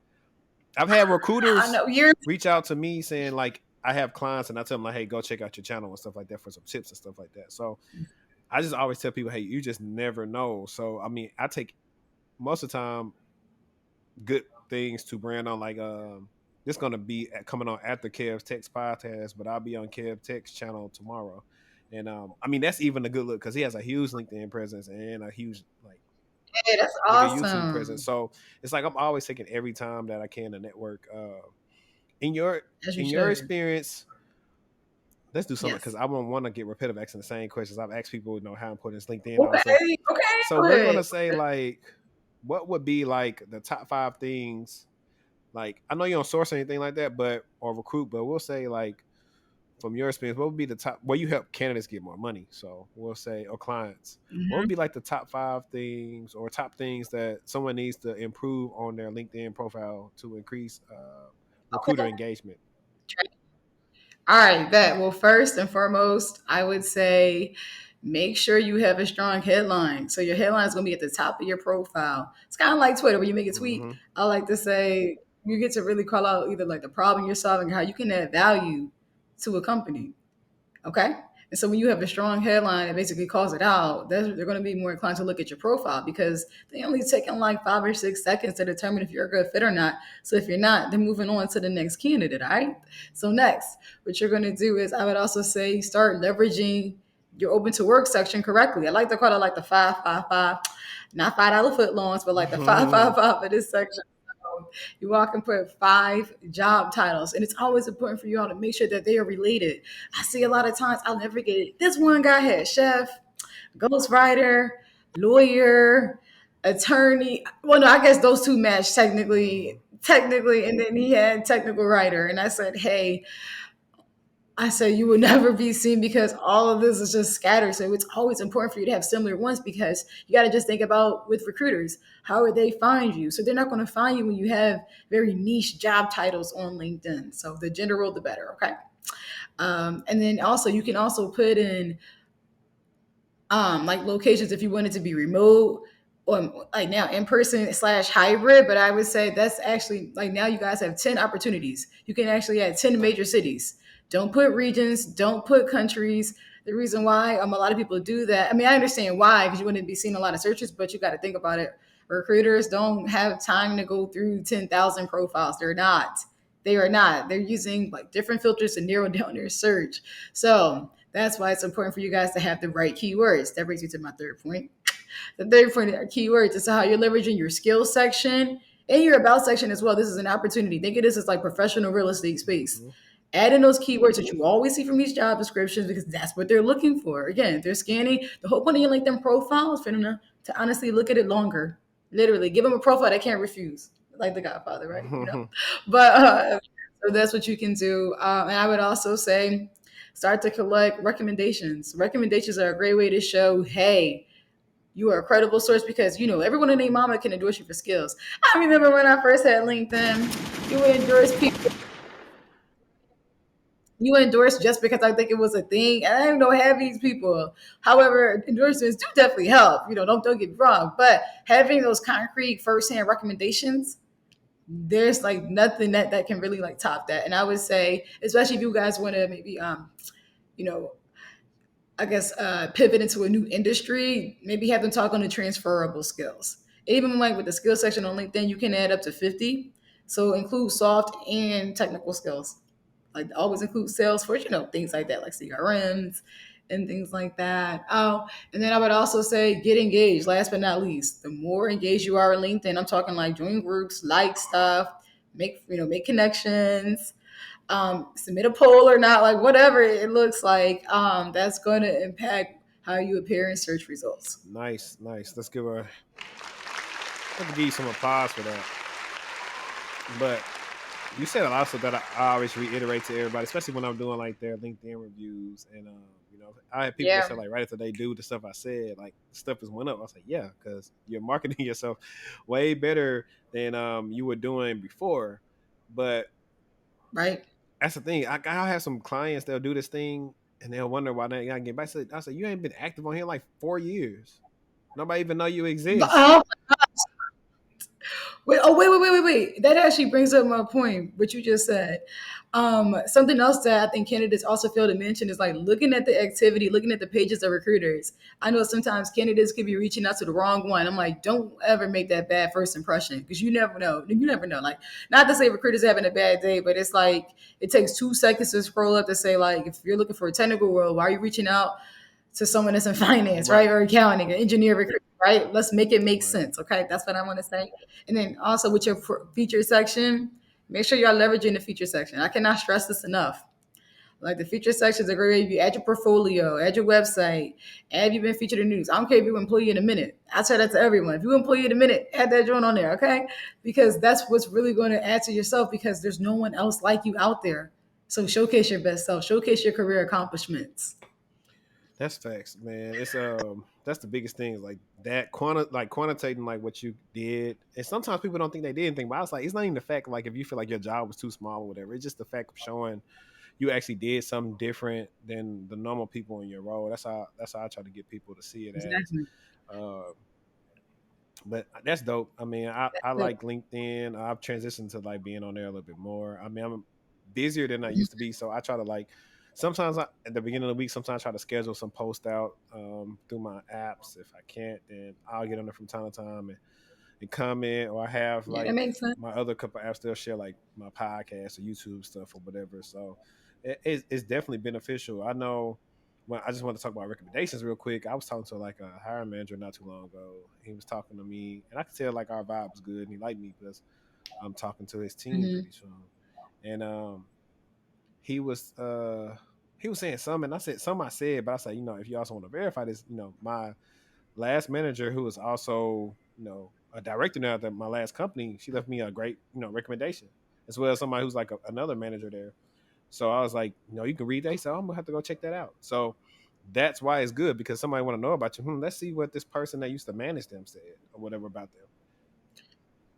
I've had I recruiters know you're. reach out to me saying like I have clients and I tell them like, hey, go check out your channel and stuff like that for some tips and stuff like that. So I just always tell people, hey, you just never know. So I mean, I take most of the time good things to brand on like this gonna be coming on after Kev's Text podcast, but I'll be on Kev Text channel tomorrow. And I mean that's even a good look because he has a huge LinkedIn presence and a huge like Hey, that's nigga YouTube presence. awesome. So it's like I'm always taking every time that I can to network. In your As you in your should. experience, let's do something because Yes. I won't want to get repetitive asking the same questions. I've asked people, how important is LinkedIn, all this stuff. Okay. Okay. So Go we're ahead. gonna say like, what would be like the top 5 things? Like, I know you don't source anything like that, but or recruit, but we'll say like from your experience, what would be the top? Well, you help candidates get more money, so we'll say or clients. What would Mhm. be like the top 5 things or top things that someone needs to improve on their LinkedIn profile to increase recruiter Okay. engagement? All right, that. Well, first and foremost, I would say make sure you have a strong headline. So your headline is going to be at the top of your profile. It's kind of like Twitter when you make a tweet. Mm-hmm. I like to say you get to really call out either like the problem you're solving or how you can add value to a company. Okay. And so when you have a strong headline that basically calls it out, they're going to be more inclined to look at your profile because they only taking like 5 or 6 seconds to determine if you're a good fit or not. So if you're not, then moving on to the next candidate. All right. So next, what you're going to do is I would also say start leveraging your open to work section correctly. I like to call it like the 555, not $5 foot longs, but like the 555 for this section. You all can put 5 job titles, and it's always important for you all to make sure that they are related. I see a lot of times, I'll never get it. This one guy had chef, ghostwriter, lawyer, attorney. Well, no, I guess those two match technically, and then he had technical writer. And I said, hey, I said you will never be seen because all of this is just scattered. So it's always important for you to have similar ones because you got to just think about with recruiters, how would they find you? So they're not going to find you when you have very niche job titles on LinkedIn. So the general, the better. Okay. And then also you can also put in like locations if you want it to be remote or like now in person slash hybrid, but I would say that's actually like now you guys have 10 opportunities. You can actually have 10 major cities. Don't put regions, don't put countries. The reason why a lot of people do that, I mean, I understand why, because you wouldn't be seeing a lot of searches, but you got to think about it. Recruiters don't have time to go through 10,000 profiles. They're not. They are not. They're using like different filters to narrow down their search. So that's why it's important for you guys to have the right keywords. That brings me to my third point. The third point are keywords. It's how you're leveraging your skills section and your about section as well. This is an opportunity. Think of this as like professional real estate space. Mhm. Add in those keywords that you always see from these job descriptions because that's what they're looking for. Again, they're scanning. The whole point of your LinkedIn profile is for them to honestly look at it longer. Literally, give them a profile they can't refuse, like the Godfather, right? But so that's what you can do. And I would also say start to collect recommendations. Recommendations are a great way to show, hey, you are a credible source because everyone and their mama can endorse you for skills. I remember when I first had LinkedIn, you would endorse people. You endorse just because I think it was a thing, and I don't know half these people. However, endorsements do definitely help. Don't get me wrong, but having those concrete firsthand recommendations, there's like nothing that can really like top that. And I would say, especially if you guys want to maybe you know I guess, pivot into a new industry, maybe have them talk on the transferable skills. Even like with the skill section on LinkedIn, you can add up to 50. So include soft and technical skills. Like always include Salesforce, things like that, like CRMs and things like that. Oh, and then I would also say get engaged. Last but not least, the more engaged you are in LinkedIn, I'm talking like join groups, like stuff, make connections, submit a poll or not, like whatever it looks like, that's going to impact how you appear in search results. Nice, nice. Let's give you some applause for that. But you said a lot of stuff that I always reiterate to everybody, especially when I'm doing like their LinkedIn reviews. And I had people that Yeah, say like right after they do the stuff I said, like stuff has went up. I was like, yeah, because you're marketing yourself way better than you were doing before. But right. that's the thing. I'll have some clients that'll do this thing and they'll wonder why they gotta get back. I said, you ain't been active on here like 4 years. Nobody even know you exist. Oh, wait. That actually brings up my point, what you just said. Something else that I think candidates also fail to mention is like looking at the activity, looking at the pages of recruiters. I know sometimes candidates could be reaching out to the wrong one. I'm like, don't ever make that bad first impression because you never know. You never know. Like, not to say recruiters are having a bad day, but it's like it takes 2 seconds to scroll up to say like, if you're looking for a technical role, why are you reaching out to someone that's in finance, right, Right. or accounting, or engineer recruitment, right? Let's make it make Right. sense. Okay, that's what I want to say. And then also with your feature section, make sure y'all leveraging the feature section. I cannot stress this enough. Like the feature sections are great. If you add your portfolio, add your website, add you've been featured in news. I don't care if you employee in a minute. I tell that to everyone. If you employee in a minute, add that joint on there, okay? Because that's what's really going to add to yourself because there's no one else like you out there. So showcase your best self, showcase your career accomplishments. That's facts, man. It's that's the biggest thing is like that quantitating like what you did. And sometimes people don't think they did anything, but I was like, it's not even the fact like if you feel like your job was too small or whatever. It's just the fact of showing you actually did something different than the normal people in your role. That's how I try to get people to see it as. Exactly. Uh, but that's dope. I mean, I So, like LinkedIn. I've transitioned to like being on there a little bit more. I mean, I'm busier than I used to be, so I try to like sometimes at the beginning of the week, sometimes I try to schedule some post out through my apps. If I can't, then I'll get on there from time to time and comment, or I have yeah, that like makes sense. my other couple apps they'll share like my podcast or YouTube stuff or whatever. So it's definitely beneficial. I know. Well, I just want to talk about recommendations real quick. I was talking to like a hiring manager not too long ago. He was talking to me, and I could tell like our vibe was good, and he liked me because I'm talking to his team Hmm. pretty soon. And he was he was saying something, and I said something I said, but I said, if you also want to verify this, my last manager, who was also, a director now at my last company, she left me a great, recommendation, as well as somebody who's like another manager there. So I was like, you can read that. So I'm gonna have to go check that out. So that's why it's good because somebody want to know about you. Let's see what this person that used to manage them said or whatever about them.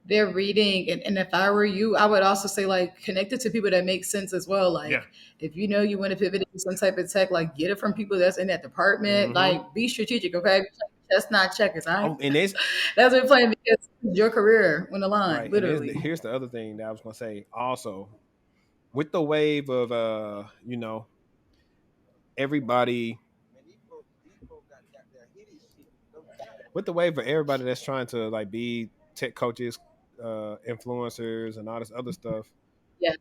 They're reading, and if I were you, I would also say like connect it to people that make sense as well. Yeah. Like if you know you want to pivot into some type of tech, like get it from people that's in that department. Mm-hmm. Like be strategic, okay? chestnut checkers. I And it's that's what we're playing because your career on the line, right. And literally. here's the other thing that I was gonna say. Also, with the wave of everybody, with the wave of everybody that's trying to like be tech coaches, influencers, and all this other stuff, Yes.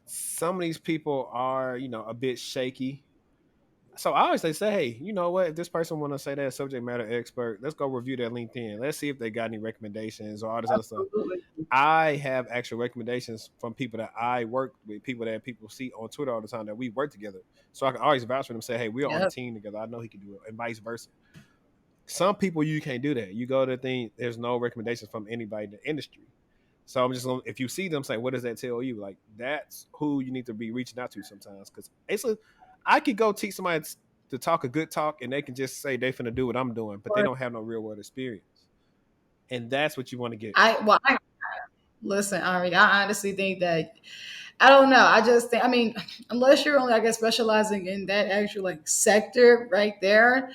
some of these people are a bit shaky. So I always say, hey, you know what? If this person want to say they're a subject matter expert, let's go review their LinkedIn. Let's see if they got any recommendations or all this other stuff. Absolutely. I have actual recommendations from people that I work with, people that people see on Twitter all the time that we work together. So I can always vouch for them and say, hey, we're on a Yep. team together. I know he can do it, and vice versa. Some people you can't do that. You go to the thing, there's no recommendations from anybody in the industry. So I'm just gonna, if you see them, say, what does that tell you? Like that's who you need to be reaching out to sometimes. Because it's I could go teach somebody to talk a good talk, and they can just say they finna do what I'm doing, but they Or don't have no real world experience, and that's what you want to get. I listen, Ari. I honestly think that I don't know. I just think I mean, unless you're only I guess specializing in that actual like sector right there,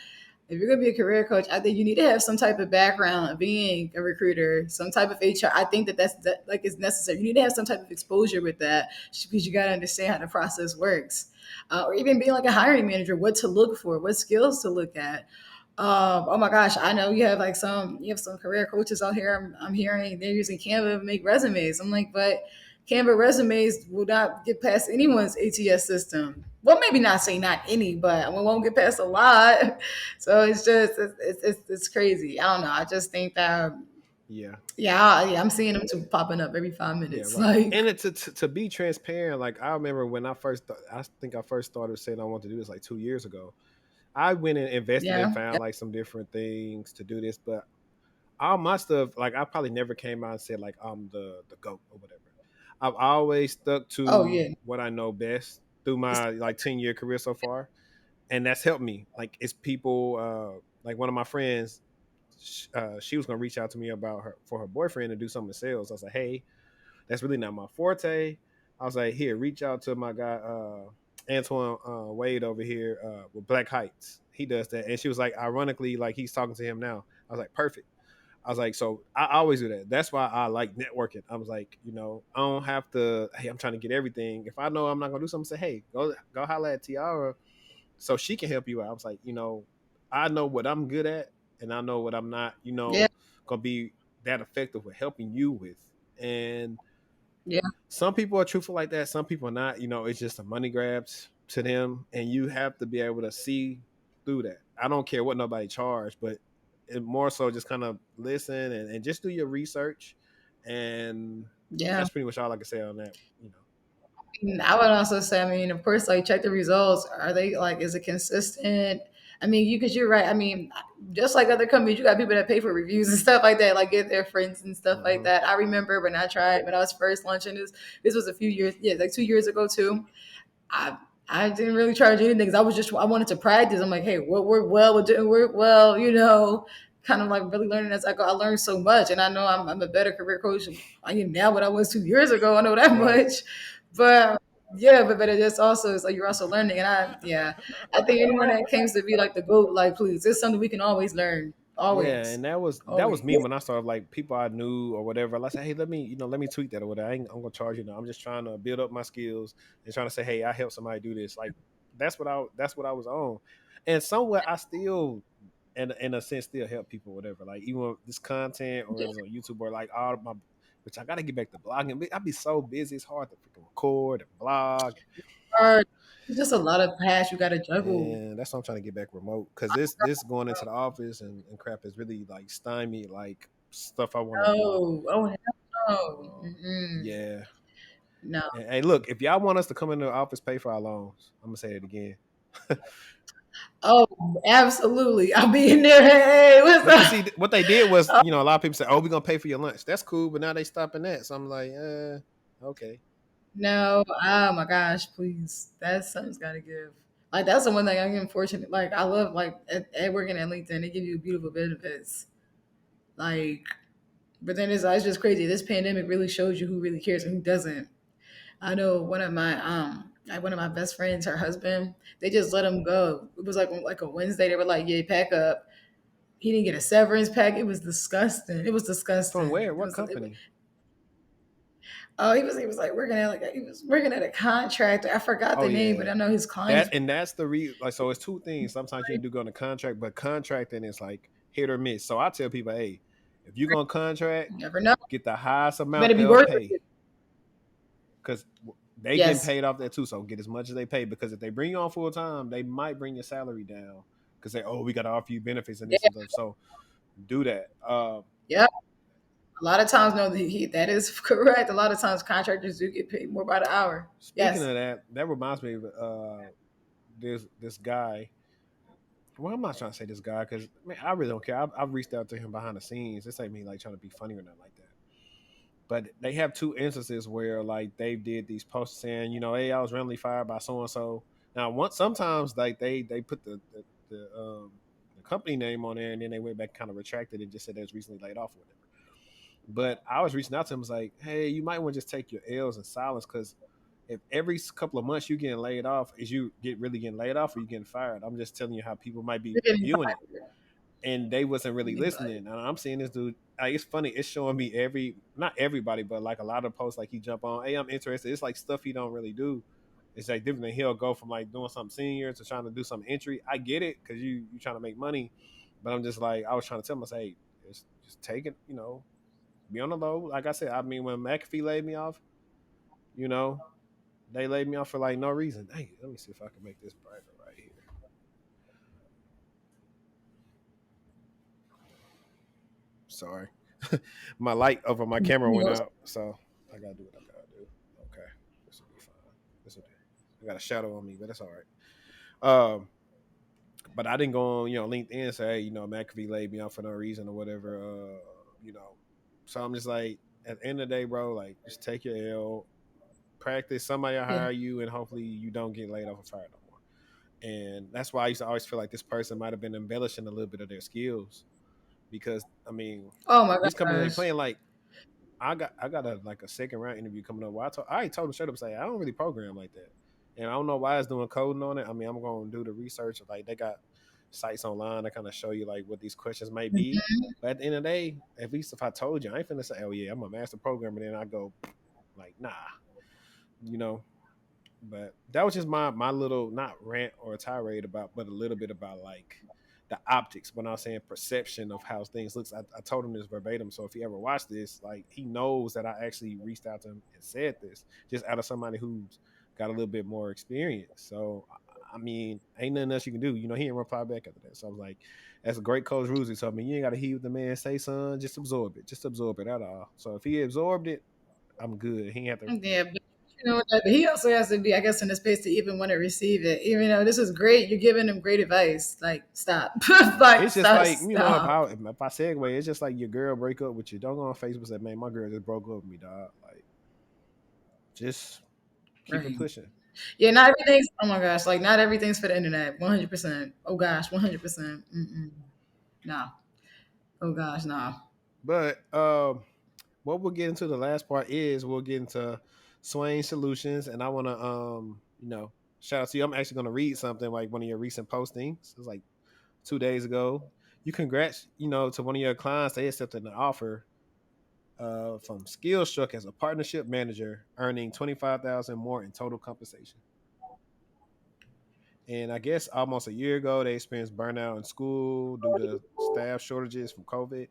if you're gonna be a career coach, I think you need to have some type of background of being a recruiter, some type of HR. I think that like is necessary. You need to have some type of exposure with that because you got to understand how the process works, or even being like a hiring manager, what to look for, what skills to look at. Oh my gosh, I know you have some career coaches out here. I'm hearing they're using Canva to make resumes. I'm like, but Canva resumes will not get past anyone's ATS system. Well, maybe not say not any, but we won't get past a lot. So it's crazy. I don't know. I just think that Yeah, yeah, I'm seeing them too popping up every five yeah, minutes. right. Like And to be transparent, like I remember when I think I first started saying I want to do this like 2 years ago. I went and invested and yeah, found like some different things to do this, but all my stuff, like I probably never came out and said like I'm the goat or whatever. I've always stuck oh to yeah, what I know best through my like 10-year career so far, and that's helped me. Like it's people, like one of my friends, she was gonna reach out to me about her for her boyfriend to do something in sales. I was like, hey, that's really not my forte. I was like, here, reach out to my guy Antoine Wade over here with Black Heights. He does that, and she was like, ironically, like he's talking to him now. I was like, perfect. I was like, so I always do that. That's why I like networking. I was like, I don't have to. Hey, I'm trying to get everything. If I know I'm not gonna do something, say, hey, go holler at Tiara, so she can help you out. I was like, I know what I'm good at, and I know what I'm not. yeah, Gonna be that effective with helping you with. And yeah, some people are truthful like that. Some people are not. It's just a money grabs to them, and you have to be able to see through that. I don't care what nobody charge, but it more so just kind of listen and just do your research, and yeah. that's pretty much all I can say on that. I would also say, I mean, of course, like check the results. Are they like, is it consistent? I mean, because you're right. I mean, just like other companies, you got people that pay for reviews and stuff like that, like get their friends and stuff like Hmm. that. I remember when I was first launching this. This was a few years, yeah, like 2 years ago too. I I didn't really charge anything because I wanted to practice. I'm like, hey, what worked well, what didn't work well, kind of like really learning as I go. I learned so much, and I know I'm a better career coach I am now what I was 2 years ago. I know that Right. much, but yeah, but it just also it's like you're also learning, and I think anyone that claims to be like the goat, like please, it's something we can always learn, Yeah, always, and that was always. me when I started, like people I knew or whatever. I said, hey, let me tweak that or whatever. I'm gonna charge you now. I'm just trying to build up my skills and trying to say, hey, I help somebody do this. Like that's what I was on, and somewhere I still, in a sense, still help people, whatever. Like even with this content or Yeah, it's on YouTube or like all of my, which I got to get back to blogging. I'd be so busy, it's hard to freaking record and blog. hard. It's just a lot of hats you got to juggle. And that's why I'm trying to get back remote because this going into the office and crap is really like stymied like stuff I want to do. Oh, oh hell no. Um, Mm-mm. yeah. No. And hey, look, if y'all want us to come into the office, pay for our loans. I'm gonna say it again. Oh, absolutely. I'll be in there. Hey, what's But you up? see, what they did was, Oh, a lot of people say, "Oh, we're gonna pay for your lunch." That's cool, but now they stopping that. So I'm like, okay, no. Oh my gosh, please. That's something's got to give. Like that's the one thing I'm unfortunate. Like I love like at working at LinkedIn, they give you beautiful benefits. Like, but then it's just crazy. This pandemic really shows you who really cares and who doesn't. I know one of my Like one of my best friends, her husband, they just let him go. It was like a Wednesday. They were like, "Yeah, pack up." He didn't get a severance pack. It was disgusting. It was From disgusting. where? It What was. It was company? oh, he was like working at he was working at a contractor. I forgot Oh the name, yeah. but I know his clients. That and that's the like so it's two things. Sometimes you do go on a contract, but contracting is like hit or miss. So I tell people, hey, if you're gonna contract, You never know. get the highest amount Better be they'll worth pay it. because they getting Yes. paid off that too. So get as much as they pay because if they bring you on full time, they might bring your salary down because they we got to offer you benefits and Yeah. this and stuff. So do that. Yep. A lot of times, no, that is correct. A lot of times, contractors do get paid more by the hour. Speaking Yes. of that, that reminds me of this guy. Well, I'm not trying to say this guy because man, I really don't care. I've reached out to him behind the scenes. This ain't me like trying to be funny or nothing like that. But they have two instances where like they did these posts saying, hey, I was randomly fired by so and so. Now, once sometimes like they put the company name on there and then they went back kind of retracted and just said they was recently laid off or whatever. But I was reaching out to him was like, hey, you might want to just take your L's in silence because if every couple of months you getting laid off, is you get really getting laid off or you getting fired? I'm just telling you how people might be You're getting viewing it, fired. and they wasn't really Getting fired. listening. And I'm seeing this dude. Like, it's funny. It's showing me not everybody, but like a lot of posts. Like he jump on, hey, I'm interested. It's like stuff he don't really do. It's like different than he'll go from like doing something senior to trying to do some entry. I get it because you trying to make money, but I'm just like I was trying to tell him, I say, hey, just take it, be on the low. Like I said, I mean, when McAfee laid me off, you know, they laid me off for like no reason. Hey, let me see if I can make this brighter right here. Sorry, my light over my camera went out, so I gotta do what I gotta do. Okay, this will be fine. This will do. I got a shadow on me, but that's all right. But I didn't go on, LinkedIn and say, hey, McAfee laid me off for no reason or whatever. You know, so I'm just like, at the end of the day, bro, like, just take your L, practice. Somebody will Yeah. hire you, and hopefully you don't get laid off or fired no more. And that's why I used to always feel like this person might have been embellishing a little bit of their skills because I mean, Oh my these companies ain't gosh. playing like I got a like a second round interview coming up. Where I already told him straight up say I don't really program like that, and I don't know why it's doing coding on it. I mean, I'm going to do the research. Like they got sites online that kind of show you like what these questions might be. But at the end of the day, at least if I told you, I ain't finna say, oh yeah, I'm a master programmer. Then I go like, nah, you know. But that was just my little not rant or tirade about, but a little bit about like the optics. When I was saying perception of how things looks, I told him this verbatim. So if he ever watched this, like he knows that I actually reached out to him and said this, just out of somebody who's got a little bit more experience. So I mean, ain't nothing else you can do. He didn't reply back after that. So I was like, that's a great coach Ruzi told me. You ain't got to hear what the man say, son. Just absorb it. Just absorb it at all. So if he absorbed it, I'm good. He ain't have to. Yeah, but but he also has to be, I guess, in a space to even want to receive it. Even though this is great, you're giving him great advice. Like, stop. Like, It's just stop. like Stop. if I segue, it's just like your girl break up with you. Don't go on Facebook and say, "Man, my girl just broke up with me, dog." Like, just keep it Right. pushing. Yeah, not everything's, oh my gosh, like, not everything's for the internet. 100%. Oh gosh, 100%. Mm-mm. No. Oh gosh, no. But what we'll get into the last part is we'll get into Swain solutions, and I want to shout out to you. I'm actually going to read something like one of your recent postings. It was like 2 days ago. You congrats, to one of your clients. They accepted an offer from Skillstruck as a partnership manager, earning 25,000 more in total compensation. And I guess almost a year ago, they experienced burnout in school due to staff shortages from COVID,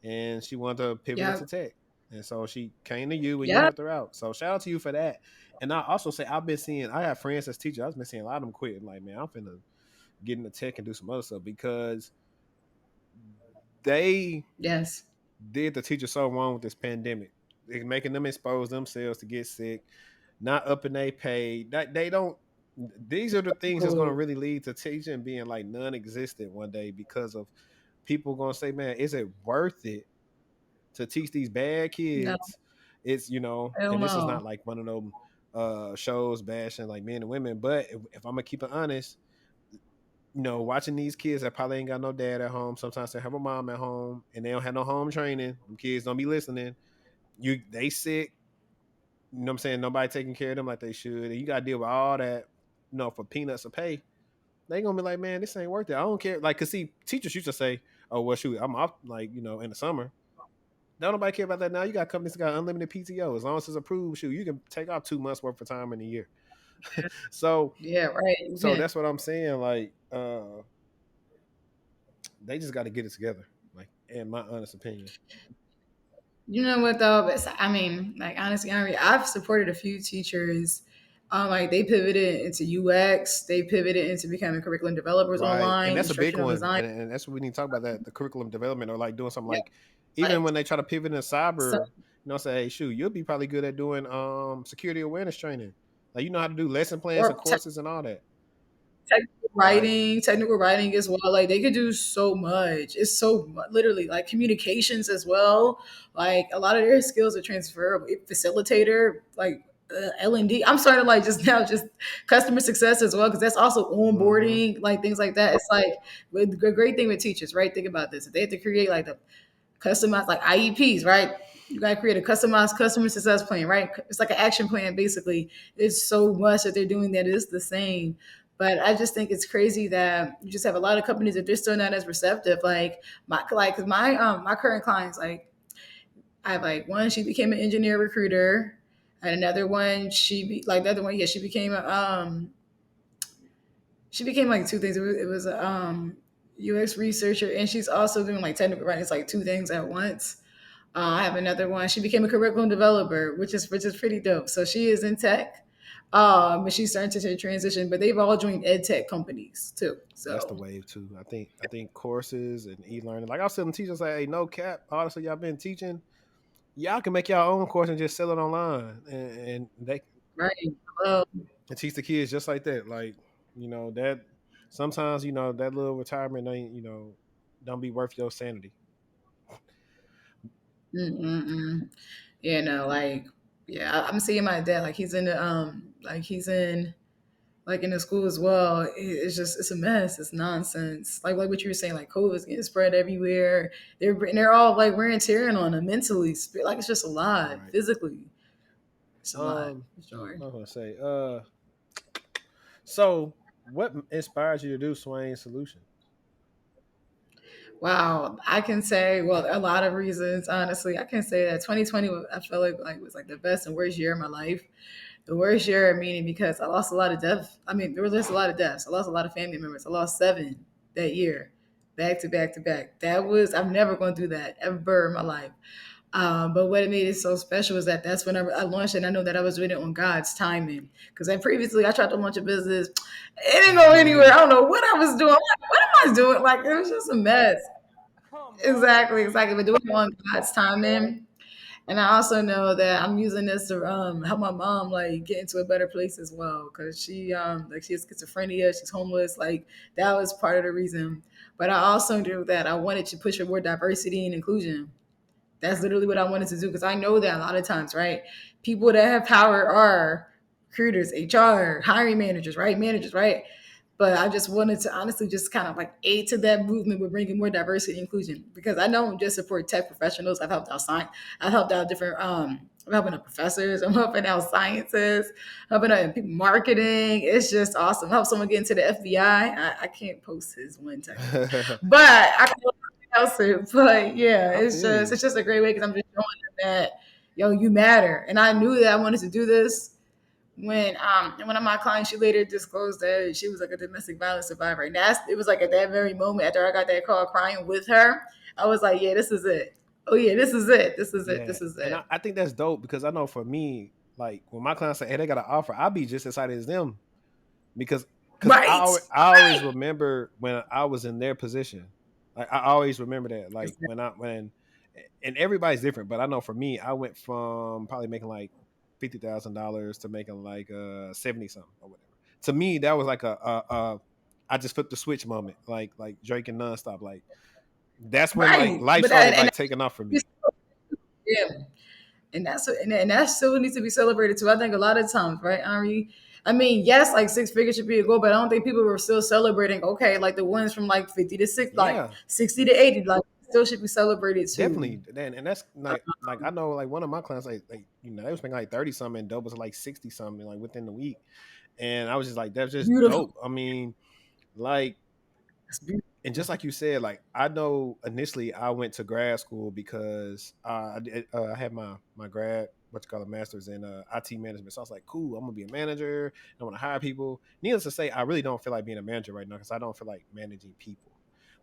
and she wanted to pivot into Yep. tech. And so she came to you, and you Yep. helped her out. So shout out to you for that. And I also say I have friends as teachers. I've been seeing a lot of them quit. Like, man, I'm finna get into tech and do some other stuff because they Yes. did the teacher so wrong with this pandemic. They're making them expose themselves to get sick, not upping their pay. That they don't. These are the things that's going to Cool. really lead to teaching being like non-existent one day because of people going to say, "Man, is it worth it to teach these bad No. kids?" It's Hell and this is no. not like one of them shows bashing like men and women, but if I'm gonna keep it honest, watching these kids that probably ain't got no dad at home. Sometimes they have a mom at home and they don't have no home training. Them kids don't be listening. They sick. You know what I'm saying? Nobody taking care of them like they should. And you gotta deal with all that, for peanuts of pay. They gonna be like, man, this ain't worth it. I don't care. Like, cause see, teachers used to say, oh well shoot, I'm off like, in the summer. Don't nobody care about that now. You got companies that got unlimited PTO. As long as it's approved, shoot, you can take off 2 months worth of time in a year. so Yeah, right. so Yeah. that's what I'm saying. Like, they just gotta get it together. Like, in my honest opinion. You know what though? I mean, like honestly, I've supported a few teachers. Like they pivoted into UX, they pivoted into becoming curriculum developers Right. And online, that's a big instructional one. design. And that's what we need to talk about, that the curriculum development, or like doing something Yeah, like, even like when they try to pivot in so, cyber, say, hey, shoot, you'll be probably good at doing security awareness training. Like, you know how to do lesson plans and or courses and all that. Right. technical writing as well. Like they could do so much. It's literally like communications as well. Like a lot of their skills are transferable. Facilitator, like L&D. I'm starting to like just now just customer success as well because that's also Mm-hmm. onboarding, like things like that. It's like the great thing with teachers, right? Think about this: if they have to create like the customized like IEPs, right? You got to create a customized customer success plan, right? It's like an action plan, basically. It's so much that they're doing that is the same. But I just think it's crazy that you just have a lot of companies that they're still not as receptive. Cause my current clients, like I have like one, she became an engineer recruiter, and another one, like the other one, yeah, she became like two things. It was a UX researcher, and she's also doing like technical writing. It's like two things at once. I have another one. She became a curriculum developer, which is pretty dope. So she is in tech, but she's starting to transition. But they've all joined ed tech companies too. That's the So wave too. I think courses and e-learning. Like I was telling teachers, like, hey, no cap. Honestly, y'all been teaching. Y'all can make y'all own course and just sell it online, and they right, well, and teach the kids just like that. Like, that sometimes, that little retirement ain't, don't be worth your sanity. mm-mm-mm. You know, like yeah, I'm seeing my dad. Like he's in like in the school as well. It's just it's a mess. It's nonsense. Like what you were saying, like COVID's getting spread everywhere. They're all like wearing tearing on them mentally. Like it's just a lot Right. physically. It's a lot for What sure. am I gonna say? So what inspires you to do Swain Solution? Wow, I can say well a lot of reasons. Honestly, I can say that 2020 I feel like was like the best and worst year of my life. The worst year meaning because I lost a lot of deaths. I mean, there was just a lot of deaths. I lost a lot of family members. I lost seven that year, back to back to back. I'm never going to do that ever in my life. But what made it so special was that that's when I launched it. And I know that I was doing it on God's timing because I tried to launch a business. It didn't go anywhere. I don't know what I was doing. What am I doing? Like it was just a mess. Exactly, exactly. But doing it on God's timing. And I also know that I'm using this to help my mom like get into a better place as well because she has schizophrenia, she's homeless. Like that was part of the reason. But I also knew that I wanted to push for more diversity and inclusion. That's literally what I wanted to do because I know that a lot of times, right? People that have power are recruiters, HR, hiring managers, right? Managers, right? But I just wanted to honestly just kind of like aid to that movement with bringing more diversity and inclusion because I don't just support tech professionals. I've helped out science. I've helped out different. I'm helping out professors. I'm helping out scientists. Helping out people marketing. It's just awesome. Help someone get into the FBI. I can't post his one technically, I but I can else it. But yeah, feel you. it's just a great way because I'm just showing them that yo, you matter. And I knew that I wanted to do this when one of my clients she later disclosed that she was like a domestic violence survivor. And it was like at that very moment after I got that call crying with her, I was like, yeah, this is it. Oh yeah, this is it. This is it. Yeah, This is and it. I think that's dope because I know for me, like when my clients say, "Hey, they got an offer," I'll be just excited as them because Right. I always Right. remember when I was in their position. Like I always remember that. Like when and everybody's different, but I know for me, I went from probably making like $50,000 to making like 70 something or whatever. To me, that was like a I just flipped the switch moment, like Drake and nonstop. Like that's when like Right. life But started like taking off for me. yeah. And that still needs to be celebrated too. I think a lot of times, right, Ari? I mean, yes, like six figures should be a goal, but I don't think people were still celebrating. Okay, like the ones from like 50 to six, like Yeah, 60 to 80, like still should be celebrated too. Definitely, and that's like I know like one of my clients like they was making like 30 something and doubles like 60 something like within the week, and I was just like that's just Beautiful. dope. I mean, like, That's beautiful. and just like you said, like I know initially I went to grad school because I had my grad what you call a master's in IT management. So I was like, cool, I'm gonna be a manager. I want to hire people. Needless to say, I really don't feel like being a manager right now because I don't feel like managing people.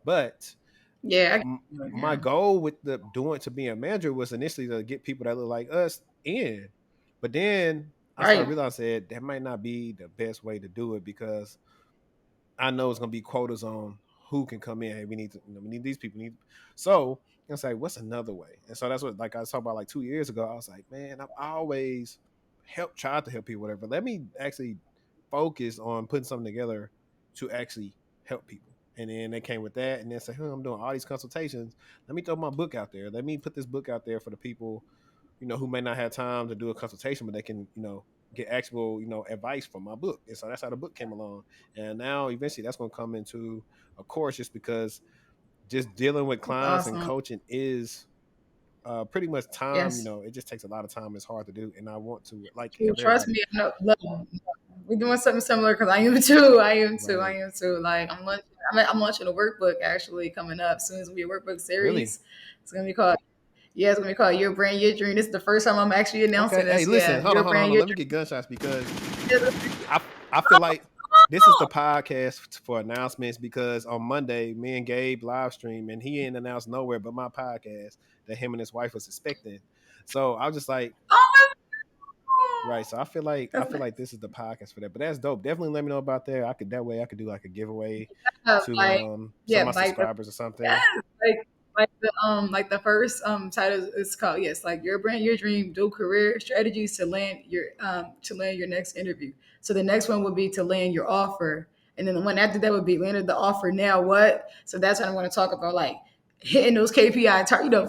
But Yeah, my yeah. goal with the doing to being a manager was initially to get people that look like us in, but then I started Right. realizing that might not be the best way to do it because I know it's gonna be quotas on who can come in. Hey, we need to, we need these people. Need so it's like, what's another way? And so that's what like I was talking about like 2 years ago. I was like, man, I've always tried to help people, whatever. Let me actually focus on putting something together to actually help people. And then they came with that, and then say, I'm doing all these consultations. Let me throw my book out there. Let me put this book out there for the people who may not have time to do a consultation, but they can, get actual, advice from my book. And so that's how the book came along. And now eventually that's going to come into a course just because just dealing with That's clients and awesome. coaching is pretty much time, Yes. it just takes a lot of time. It's hard to do. And I want to like True. help Trust everybody. me, I know. Look, we're doing something similar because I am too. I am too. I Right. am too. Like I'm launching a workbook actually coming up soon. It's gonna be a workbook Really? series. It's gonna be called it's gonna be called Your Brand, Your Dream. This is the first time I'm actually Okay. announcing Hey, this. listen, Yeah, hold on, Your hold on, hold Brand, on. Your Let me get gunshots because Dream. I feel like this is the podcast for announcements because on Monday, me and Gabe live stream and he ain't announced nowhere but my podcast that him and his wife was expecting. So I was just like, Oh right. So I my, that's feel like nice. this is the podcast for that. But that's dope. Definitely let me know about that. I could that way I could do like a giveaway to Like some of yeah, my like the subscribers or something. yes, like the first title is called yes, like Your Brand, Your Dream, do career strategies to land your next interview. So the next one would be to land your offer, and then the one after that would be landed the offer. Now what? So that's what I'm going to talk about, like hitting those KPI,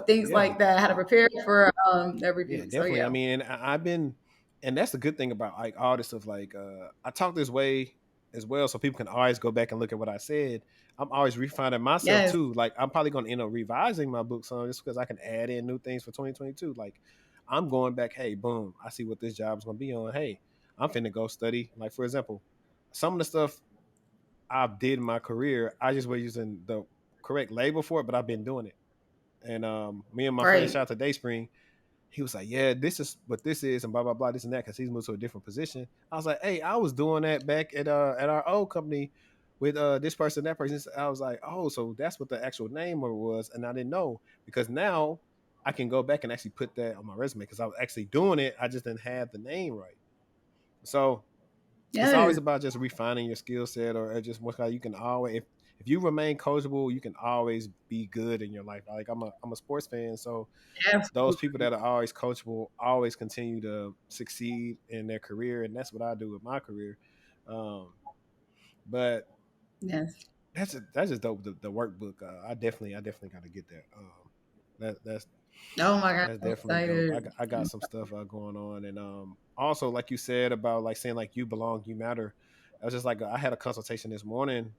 things Yeah. like that, how to prepare for that Yeah, review. So definitely. I yeah, mean, and I've been, and that's the good thing about like all this stuff. Like, I talk this way as well, so people can always go back and look at what I said. I'm always refining myself yes, too. Like, I'm probably going to end up revising my book some just because I can add in new things for 2022. Like, I'm going back. Hey, boom! I see what this job is going to be on. Hey, I'm finna go study. Like, for example, some of the stuff I did in my career, I just was using the correct label for it, but I've been doing it. And me and my friend, right, shout out to Dayspring, he was like, "Yeah, this is what this is," and blah blah blah, this and that, because he's moved to a different position. I was like, "Hey, I was doing that back at our old company with this person, that person." I was like, "Oh, so that's what the actual name of it was," and I didn't know because now I can go back and actually put that on my resume because I was actually doing it. I just didn't have the name right. So it's always yes, about just refining your skill set or just what you can always if you remain coachable, you can always be good in your life. Like I'm a sports fan, so those people absolutely, that are always coachable always continue to succeed in their career, and that's what I do with my career. But yes. that's just dope. The workbook, I definitely got to get that. That's Oh my god, that's I'm definitely dope. excited. I got some stuff going on, and also like you said about like saying like you belong, you matter. I was just like I had a consultation this morning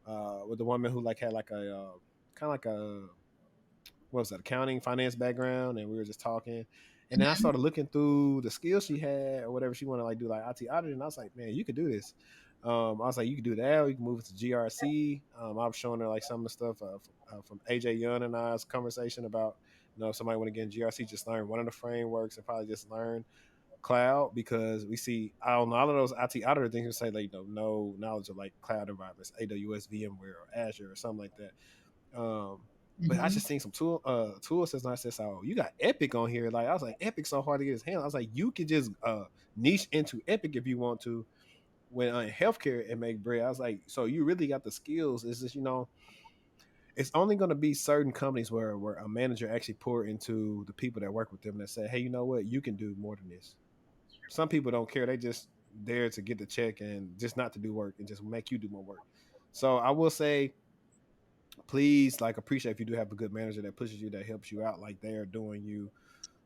with the woman who like had like a kind of like a what was that accounting finance background, and we were just talking, and then I started looking through the skills she had or whatever she wanted to like do like IT auditing, and I was like, man, you could do this. I was like, you could do that. You can move it to GRC. I was showing her like some of the stuff from AJ Young and I's conversation about if somebody want to get in GRC, just learn one of the frameworks and probably just learn cloud because we see on all of those IT auditor things you say like no knowledge of like cloud environments, AWS, VMware, or Azure or something like that. But I just Mhm. seen some tool sets and I said, so you got Epic on here. Like I was like, Epic's so hard to get his hand. I was like, you could just niche into Epic if you want to when in healthcare and make bread. I was like, so you really got the skills. It's just, it's only gonna be certain companies where a manager actually pour into the people that work with them that say, hey, you know what, you can do more than this. Some people don't care. They just there to get the check and just not to do work and just make you do more work. So I will say please like appreciate if you do have a good manager that pushes you that helps you out like they are doing you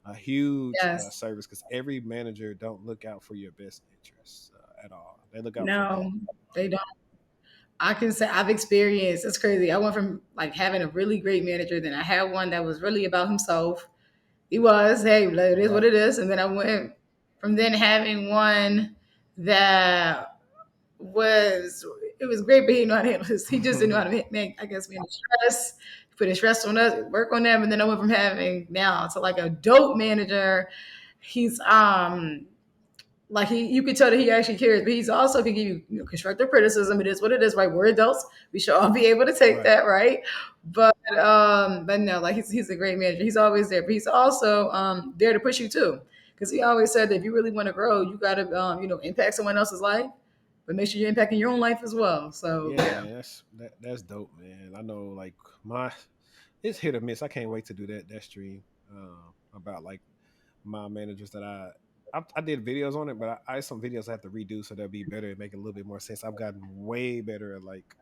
a huge Yes. service because every manager don't look out for your best interests at all. They look out for them. No, they don't. I can say I've experienced. It's crazy. I went from like having a really great manager, then I had one that was really about himself. He was, hey, like, it is what Right. it is. And then I went from then having one that was it was great, but he didn't know how to handle this. He just didn't know how to make, I guess, manage stress, put his stress on us, work on them. And then I went from having now to like a dope manager. He's like you could tell that he actually cares, but he's also can give you, constructive criticism. It is what it is, right? We're adults. We should all be able to take Right. that, right? But no, like he's a great manager. He's always there, but he's also there to push you too, because he always said that if you really want to grow, you got to impact someone else's life, but make sure you're impacting your own life as well. So Yeah, yeah. man. That's dope, man. I know, like my it's hit or miss. I can't wait to do that stream about like my managers that I did videos on it, but I some videos I have to redo so they'll be better and make a little bit more sense. I've gotten way better at like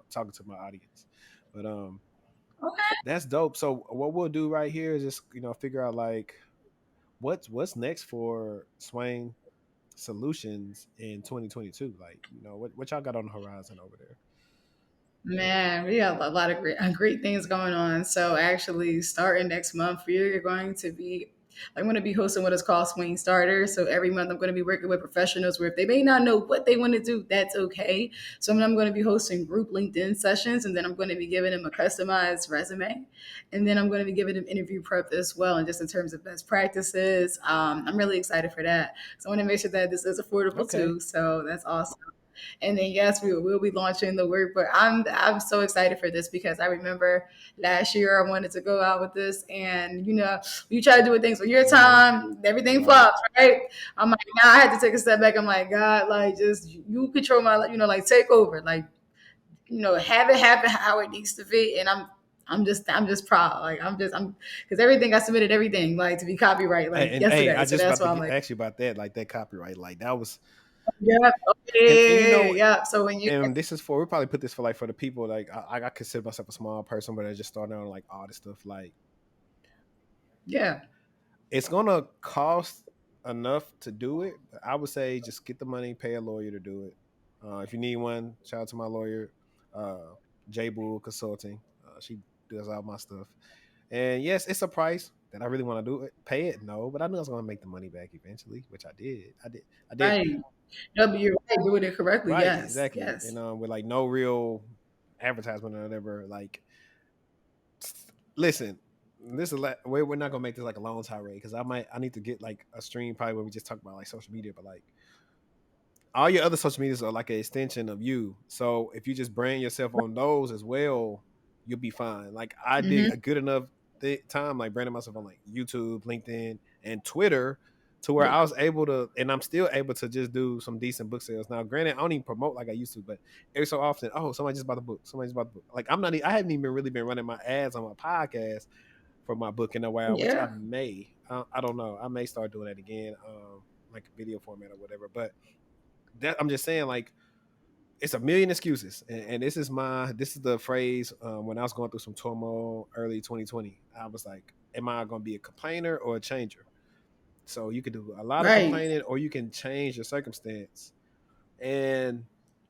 talking to my audience, but Okay. that's dope. So what we'll do right here is just figure out like what's next for Swain Solutions in 2022. Like what y'all got on the horizon over there. Man, we have a lot of great things going on. So actually, starting next month, we're going to be. I'm going to be hosting what is called Swing Starters. So every month, I'm going to be working with professionals where if they may not know what they want to do, that's okay. So I'm going to be hosting group LinkedIn sessions, and then I'm going to be giving them a customized resume, and then I'm going to be giving them interview prep as well, and just in terms of best practices. I'm really excited for that. So I want to make sure that this is affordable Okay. too. So that's awesome. And then yes, we will be launching the work. But I'm so excited for this because I remember last year I wanted to go out with this, and you try to do things with your Hmm. time, everything Right. flops, right? I'm like, now I had to take a step back. I'm like, God, like just you control my life, like take over, like have it happen how it needs to be. And I'm just proud. Like I'm because everything I submitted everything like to be copyright like And hey, yesterday. I So just that's about why to I'm like, ask you about that, like that copyright, like that was, yeah, and okay, yeah. So when you and this is for we probably put this for like for the people like I consider myself a small person, but I just starting on like all this stuff. Like yeah, it's gonna cost enough to do it. But I would say just get the money, pay a lawyer to do it. If you need one, shout out to my lawyer, uh, J Bull Consulting. She does all my stuff. And yes, it's a price that I really want to do it. Pay it, no, but I knew I was going to make the money back eventually, which I did. I did. right. No, but you're right. Doing it correctly. Right, Yes, exactly. yes, And with like no real advertisement or whatever. Like, listen, this is like we're not gonna make this like a long tirade because I need to get like a stream probably where we just talk about like social media, but like all your other social medias are like an extension of you. So if you just brand yourself on those as well, you'll be fine. Like I did hmm, a good enough time like branding myself on like YouTube, LinkedIn, and Twitter to where yeah, I was able to, and I'm still able to just do some decent book sales. Now, granted, I don't even promote like I used to, but every so often, oh, somebody just bought the book. Somebody just bought the book. Like I haven't even really been running my ads on my podcast for my book in a while, which I yeah, may, I don't know, I may start doing that again, like a video format or whatever. But that I'm just saying, like, it's a million excuses, and this is the phrase when I was going through some turmoil early 2020. I was like, am I going to be a complainer or a changer? So you could do a lot of right, complaining, or you can change your circumstance, and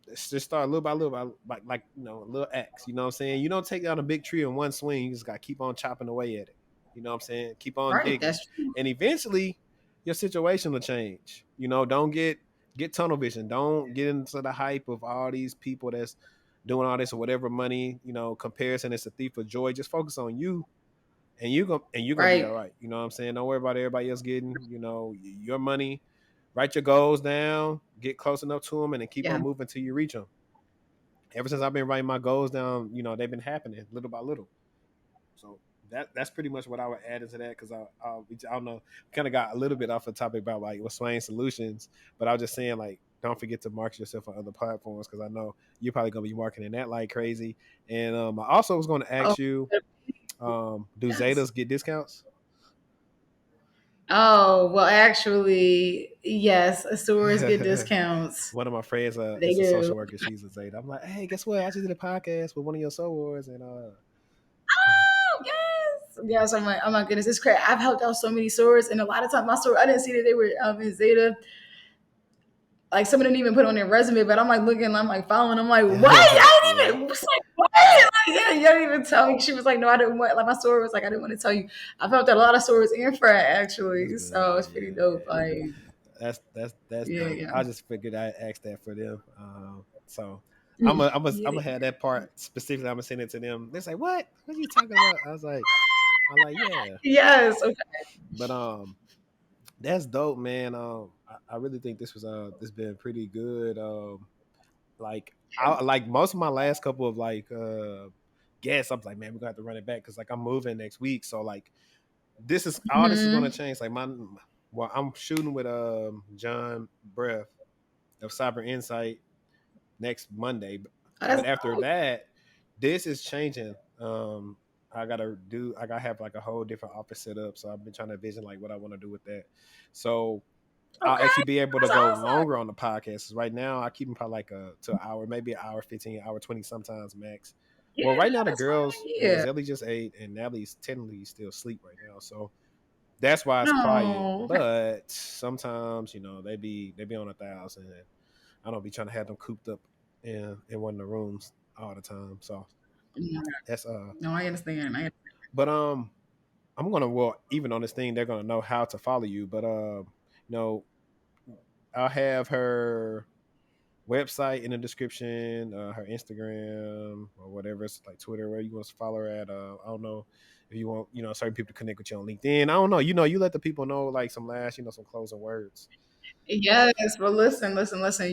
it's just start little by little, like a little axe. You know what I'm saying? You don't take down a big tree in one swing. You just got to keep on chopping away at it. You know what I'm saying? Keep on right. digging, That's true. and eventually your situation will change. Don't get tunnel vision. Don't get into the hype of all these people that's doing all this or whatever money. Comparison is a thief of joy. Just focus on you, and you're gonna be all Right. right. You know what I'm saying? Don't worry about everybody else getting your money. Write your goals down, get close enough to them, and then keep Yeah. on moving till you reach them. Ever since I've been writing my goals down, they've been happening little by little. So that's pretty much what I would add into that because I don't know, kind of got a little bit off the topic about like what Swain Solutions, but I was just saying like don't forget to market yourself on other platforms because I know you're probably gonna be marketing that like crazy. And I also was going to Oh, ask you, do yes. Zetas get discounts? Oh, well, actually, yes. Stores get discounts. One of my friends They is a do. social worker. She's a Zeta. I'm like, hey, guess what? I just did a podcast with one of your sorors, and Oh, yes. Yes. I'm like, oh my goodness, it's crazy. I've helped out so many stores, and a lot of times my store, I didn't see that they were in Zeta. Like some of them even put on their resume, but I'm like looking, I'm like following, I'm like, what? I Yeah, didn't even. It's like what? Like, yeah, you didn't even tell me. She was like, no, I didn't want. Like my story was like, I didn't want to tell you. I felt that a lot of stories in for it that's actually, so good. it's pretty Yeah, dope. man. Like That's yeah, dope. yeah, I just figured I asked that for them. So mm, I'm yeah, gonna have that part specifically. I'm gonna send it to them. They're like, "What? What are you talking about?" I'm like, yeah. yes, okay. But that's dope, man. I really think this been pretty good. Like I like most of my last couple of like guests. I'm like, man, we're gonna have to run it back because like I'm moving next week. So like this is gonna Hmm. change. Like well, I'm shooting with John Breath of Cyber Insight next Monday. Oh, that's But after that, this is changing. I gotta have like a whole different office set up. So I've been trying to envision like what I want to do with that. So I'll okay. actually be able to That's go awesome. longer on the podcast. Right now, I keep them probably like to an hour, maybe an hour 15, hour 20 sometimes max. Yeah, Well, right no, now the that's fine. girls, Yeah. Zelly just ate, and Natalie's technically still asleep right now. So that's why it's quiet. No. Okay. But sometimes, they be on 1,000. And I don't be trying to have them cooped up in one of the rooms all the time. So No, that's no, I understand. but I'm gonna well even on this thing they're gonna know how to follow you. But know I'll have her website in the description, her Instagram or whatever, it's like Twitter, where you want to follow her at. I don't know if you want, certain people to connect with you on LinkedIn. I don't know. You let the people know like some last, some closing words. Yes, but listen.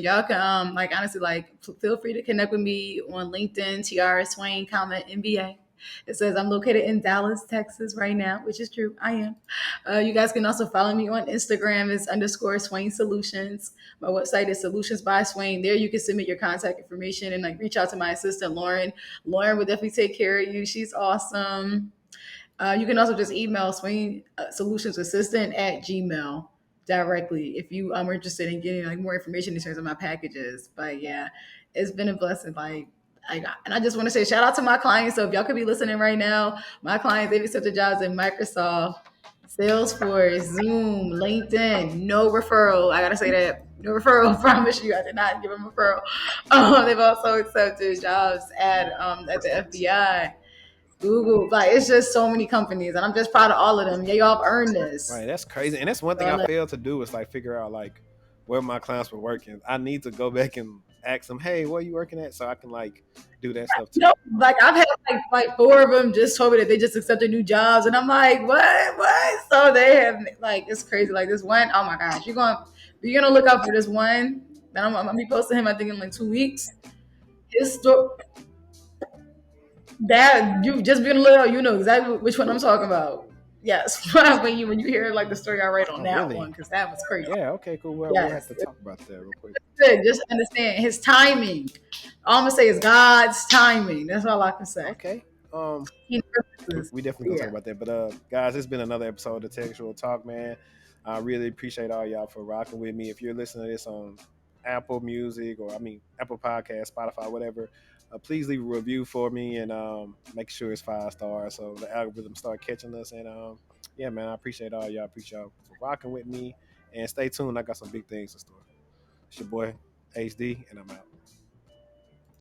Y'all can like honestly like feel free to connect with me on LinkedIn, Tiara Swain, comment MBA. It says I'm located in Dallas, Texas right now, which is true. I am. You guys can also follow me on Instagram. It's underscore Swain Solutions. My website is Solutions by Swain. There you can submit your contact information and like reach out to my assistant Lauren. Lauren will definitely take care of you. She's awesome. You can also just email Swain Solutions Assistant at Gmail directly if you are interested in getting like more information in terms of my packages. But yeah, it's been a blessing. And I just want to say shout out to my clients. So if y'all could be listening right now, my clients they've accepted jobs in Microsoft, Salesforce, Zoom, LinkedIn. No referral. I gotta say that. No referral. I promise you, I did not give them a referral. They've also accepted jobs at the FBI, Google. Like it's just so many companies, and I'm just proud of all of them. Yeah, y'all have earned this. Right, that's crazy, and that's one So thing I I love. failed to do is like figure out like where my clients were working. I need to go back and ask them, hey, where are you working at, so I can like do that stuff too. No, like I've had like four of them just told me that they just accepted new jobs, and I'm like, what? So they have like it's crazy. Like this one, oh my gosh, you're gonna look out for this one. And I'm gonna be posting him. I think in like 2 weeks. His story that you just be on the lookout, you know exactly which one I'm talking about. Yes, when you hear like the story I write on Oh, that one, really? because that was crazy. Yeah. Okay. Cool. We'll have Yes, to talk about that real quick. good. Just understand his timing. All I'm gonna say is God's timing. That's all I can say. Okay. He never misses. We definitely gonna talk Yeah. about that. But guys, it's been another episode of Textual Talk, man. I really appreciate all y'all for rocking with me. If you're listening to this on Apple Music or Apple Podcast, Spotify, whatever, please leave a review for me and make sure it's 5 stars so the algorithm start catching us. And yeah, man, I appreciate all y'all. Appreciate y'all for rocking with me. And stay tuned. I got some big things in store. It's your boy HD, and I'm out.